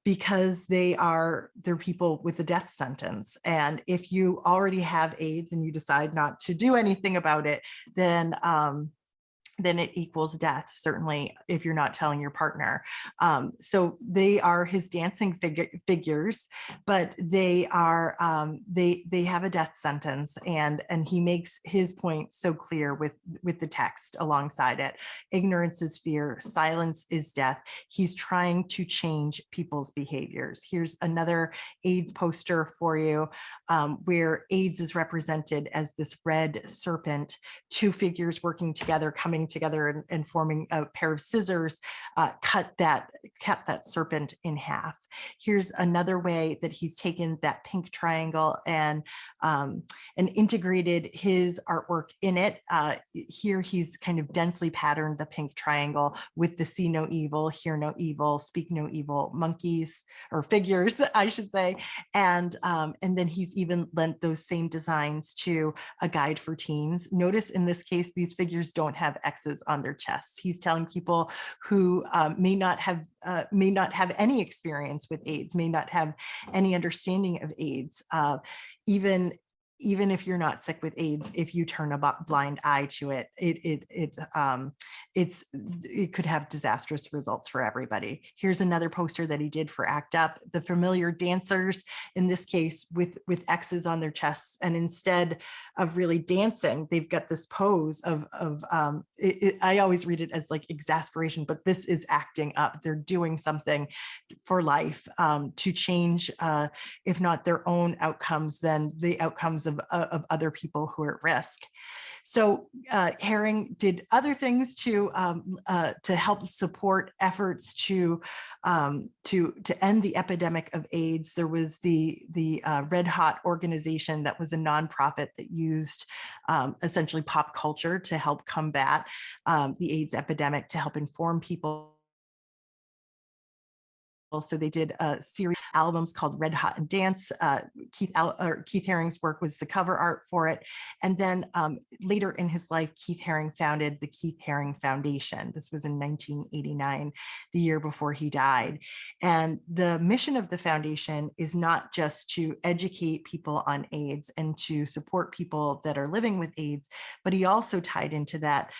because they're people with a death sentence. And if you already have AIDS and you decide not to do anything about it, then it equals death, certainly if you're not telling your partner. So they are his dancing figures, but they are they have a death sentence, and he makes his point so clear with the text alongside it. Ignorance is fear, silence is death. He's trying to change people's behaviors. Here's another AIDS poster for you, where AIDS is represented as this red serpent, two figures working together, coming together and forming a pair of scissors, cut that serpent in half. Here's another way that he's taken that pink triangle and integrated his artwork in it. Here he's kind of densely patterned the pink triangle with the see no evil, hear no evil, speak no evil monkeys or figures, I should say. And then he's even lent those same designs to a guide for teens. Notice in this case, these figures don't have X's on their chests. He's telling people who may not have any experience with AIDS, may not have any understanding of AIDS, even if you're not sick with AIDS, if you turn a blind eye to it, it could have disastrous results for everybody. Here's another poster that he did for ACT UP, the familiar dancers, in this case with X's on their chests, and instead of really dancing, they've got this pose of I always read it as like exasperation, but this is acting up. They're doing something for life to change, if not their own outcomes, then the outcomes of other people who are at risk. So Haring did other things to help support efforts to end the epidemic of AIDS. There was the Red Hot organization that was a nonprofit that used essentially pop culture to help combat the AIDS epidemic, to help inform people So they did a series of albums called Red Hot and Dance. Keith Haring's work was the cover art for it. And then later in his life, Keith Haring founded the Keith Haring Foundation. This was in 1989, the year before he died. And the mission of the foundation is not just to educate people on AIDS and to support people that are living with AIDS, but he also tied into that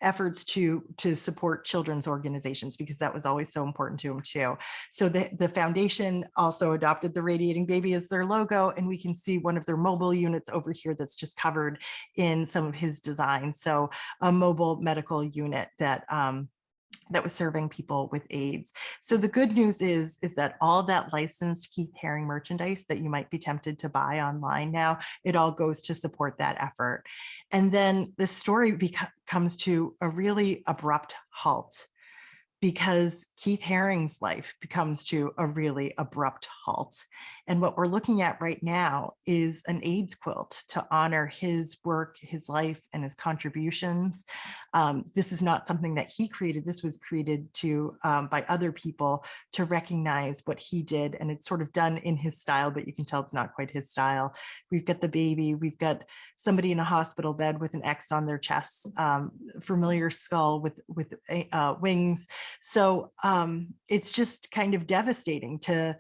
efforts to support children's organizations, because that was always so important to him too. So the foundation also adopted the radiating baby as their logo, and we can see one of their mobile units over here that's just covered in some of his designs. So a mobile medical unit that that was serving people with AIDS. So the good news is that all that licensed Keith Haring merchandise that you might be tempted to buy online now, it all goes to support that effort. And then the story comes to a really abrupt halt, because Keith Haring's life comes to a really abrupt halt. And what we're looking at right now is an AIDS quilt to honor his work, his life, and his contributions. This is not something that he created. This was created by other people to recognize what he did. And it's sort of done in his style, but you can tell it's not quite his style. We've got the baby, we've got somebody in a hospital bed with an X on their chest, familiar skull with wings. So it's just kind of devastating to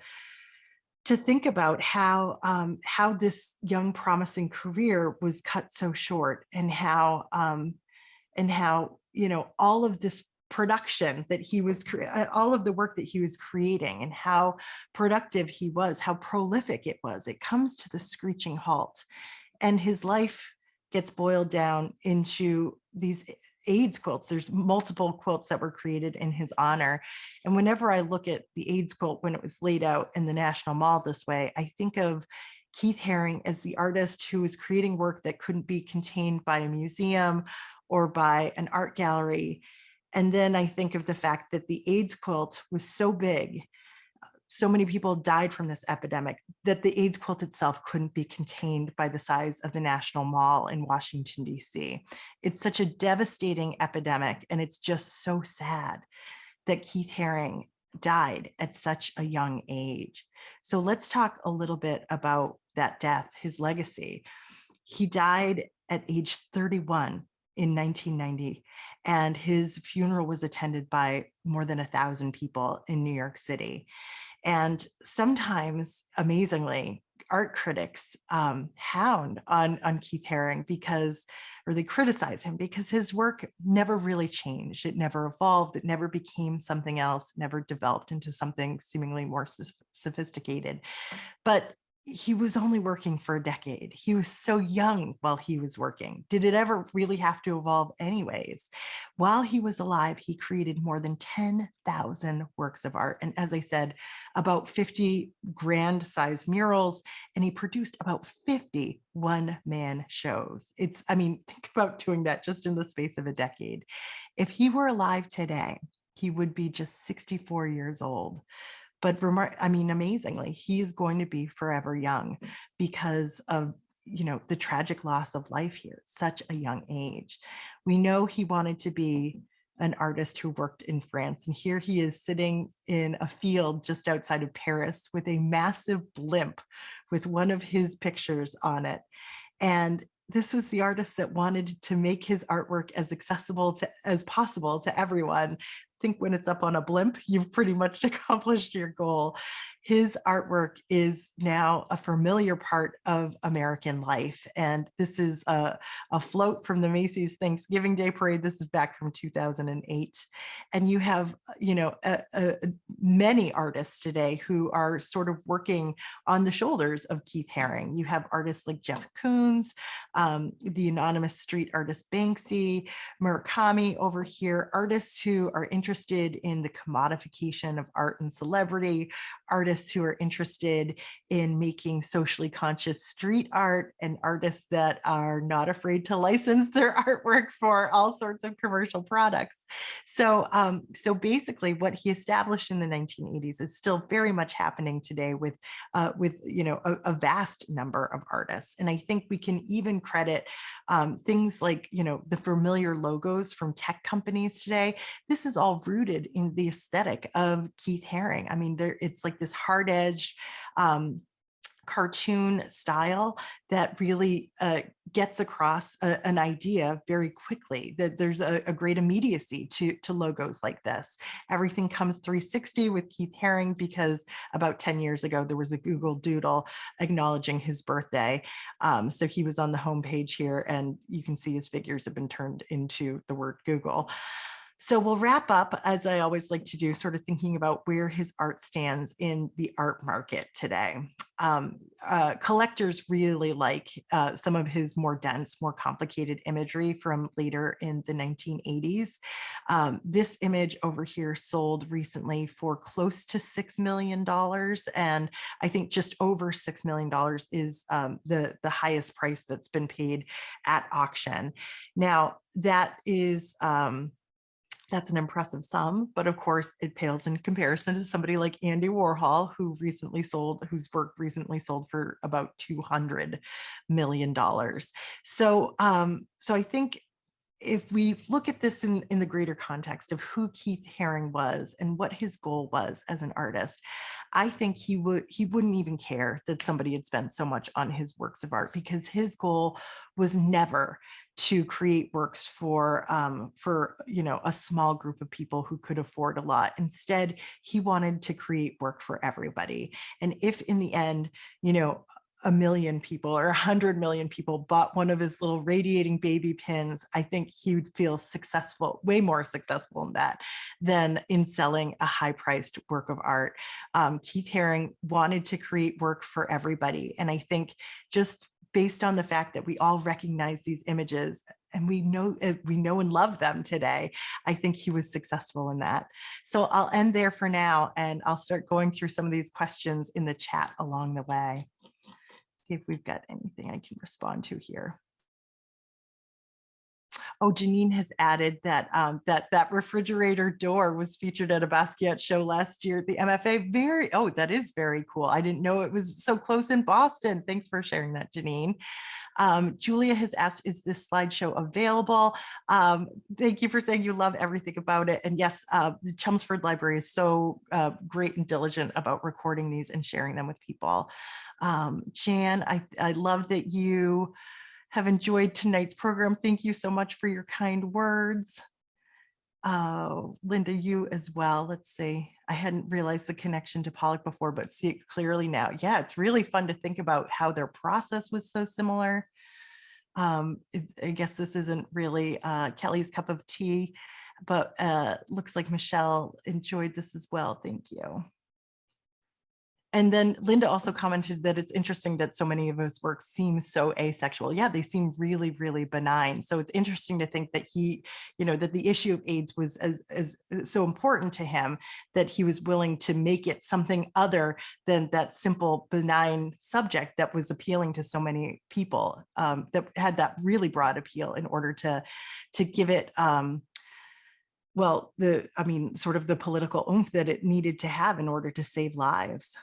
think about how this young promising career was cut so short, and how all of this production that he was all of the work that he was creating, and how productive he was, how prolific it was, it comes to the screeching halt, and his life gets boiled down into these AIDS quilts. There's multiple quilts that were created in his honor. And whenever I look at the AIDS quilt when it was laid out in the National Mall this way, I think of Keith Haring as the artist who was creating work that couldn't be contained by a museum or by an art gallery. And then I think of the fact that the AIDS quilt was so big, so many people died from this epidemic, that the AIDS quilt itself couldn't be contained by the size of the National Mall in Washington, D.C. It's such a devastating epidemic, and it's just so sad that Keith Haring died at such a young age. So let's talk a little bit about that death, his legacy. He died at age 31 in 1990, and his funeral was attended by more than 1,000 people in New York City. And sometimes, amazingly, art critics hound on Keith Haring or they criticize him because his work never really changed. It never evolved. It never became something else, never developed into something seemingly more sophisticated. But he was only working for a decade. He was so young while he was working. Did it ever really have to evolve anyways? While he was alive, he created more than 10,000 works of art. And as I said, about 50 grand size murals, and he produced about 50 one-man shows. Think about doing that just in the space of a decade. If he were alive today, he would be just 64 years old. But amazingly, he is going to be forever young because of, the tragic loss of life here at such a young age. We know he wanted to be an artist who worked in France. And here he is sitting in a field just outside of Paris with a massive blimp with one of his pictures on it. And this was the artist that wanted to make his artwork as accessible as possible to everyone. I think when it's up on a blimp, you've pretty much accomplished your goal. His artwork is now a familiar part of American life. And this is a float from the Macy's Thanksgiving Day Parade. This is back from 2008. And you have, many artists today who are sort of working on the shoulders of Keith Haring. You have artists like Jeff Koons, the anonymous street artist Banksy, Murakami over here, artists who are interested in the commodification of art and celebrity, artists who are interested in making socially conscious street art, and artists that are not afraid to license their artwork for all sorts of commercial products. So basically what he established in the 1980s is still very much happening today with a vast number of artists. And I think we can even credit things like, the familiar logos from tech companies today. This is all still rooted in the aesthetic of Keith Haring. I mean, it's like this hard edge cartoon style that really gets across an idea very quickly, that there's a great immediacy to logos like this. Everything comes 360 with Keith Haring because about 10 years ago, there was a Google Doodle acknowledging his birthday. So he was on the homepage here, and you can see his figures have been turned into the word Google. So we'll wrap up, as I always like to do, sort of thinking about where his art stands in the art market today. Collectors really like some of his more dense, more complicated imagery from later in the 1980s. This image over here sold recently for close to $6 million. And I think just over $6 million is the highest price that's been paid at auction. Now, that is that's an impressive sum, but of course it pales in comparison to somebody like Andy Warhol, whose work recently sold for about $200 million. So I think if we look at this in the greater context of who Keith Haring was and what his goal was as an artist, I think he wouldn't even care that somebody had spent so much on his works of art, because his goal was never to create works for a small group of people who could afford a lot. Instead, he wanted to create work for everybody. And if in the end, 1 million people or 100 million people bought one of his little radiating baby pins, I think he would feel successful, way more successful in that than in selling a high-priced work of art. Keith Haring wanted to create work for everybody. And I think just based on the fact that we all recognize these images and we know and love them today, I think he was successful in that. So I'll end there for now, and I'll start going through some of these questions in the chat along the way. See if we've got anything I can respond to here. Oh, Janine has added that that refrigerator door was featured at a Basquiat show last year at the MFA. That is very cool. I didn't know it was so close in Boston. Thanks for sharing that, Janine. Julia has asked, is this slideshow available? Thank you for saying you love everything about it. And yes, the Chelmsford Library is so great and diligent about recording these and sharing them with people. Jan, I love that you have enjoyed tonight's program. Thank you so much for your kind words. Linda, you as well. Let's see. I hadn't realized the connection to Pollock before, but see it clearly now. Yeah, it's really fun to think about how their process was so similar. I guess this isn't really Kelly's cup of tea, but looks like Michelle enjoyed this as well. Thank you. And then Linda also commented that it's interesting that so many of his works seem so asexual. Yeah, they seem really, really benign. So it's interesting to think that that the issue of AIDS was as so important to him that he was willing to make it something other than that simple benign subject that was appealing to so many people, that had that really broad appeal in order to give it sort of the political oomph that it needed to have in order to save lives.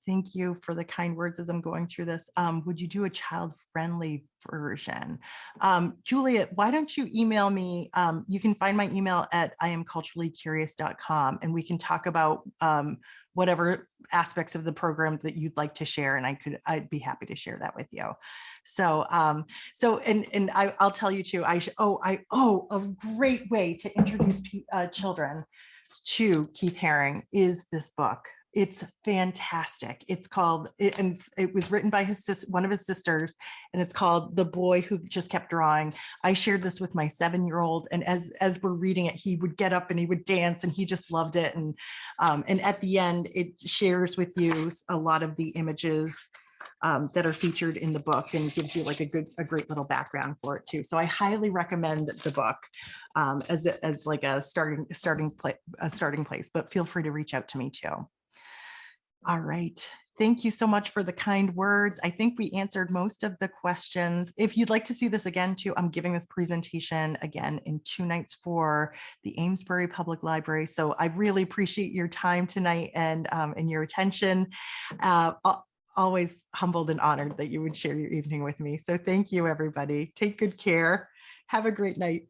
Thank you for the kind words as I'm going through this. Would you do a child-friendly version? Juliet, why don't you email me? You can find my email at iamculturallycurious.com, and we can talk about whatever aspects of the program that you'd like to share, and I'd be happy to share that with you. So I'll tell you too. A great way to introduce children to Keith Haring is this book. It's fantastic. It's called, and it was written by one of his sisters, and it's called The Boy Who Just Kept Drawing. I shared this with my 7-year-old, and as we're reading it, he would get up and he would dance, and he just loved it. And at the end, it shares with you a lot of the images that are featured in the book, and gives you like a great little background for it too. So I highly recommend the book as like a starting place, but feel free to reach out to me too. All right. Thank you so much for the kind words. I think we answered most of the questions. If you'd like to see this again too, I'm giving this presentation again in 2 nights for the Amesbury Public Library. So I really appreciate your time tonight and your attention. always humbled and honored that you would share your evening with me. So thank you, everybody. Take good care. Have a great night.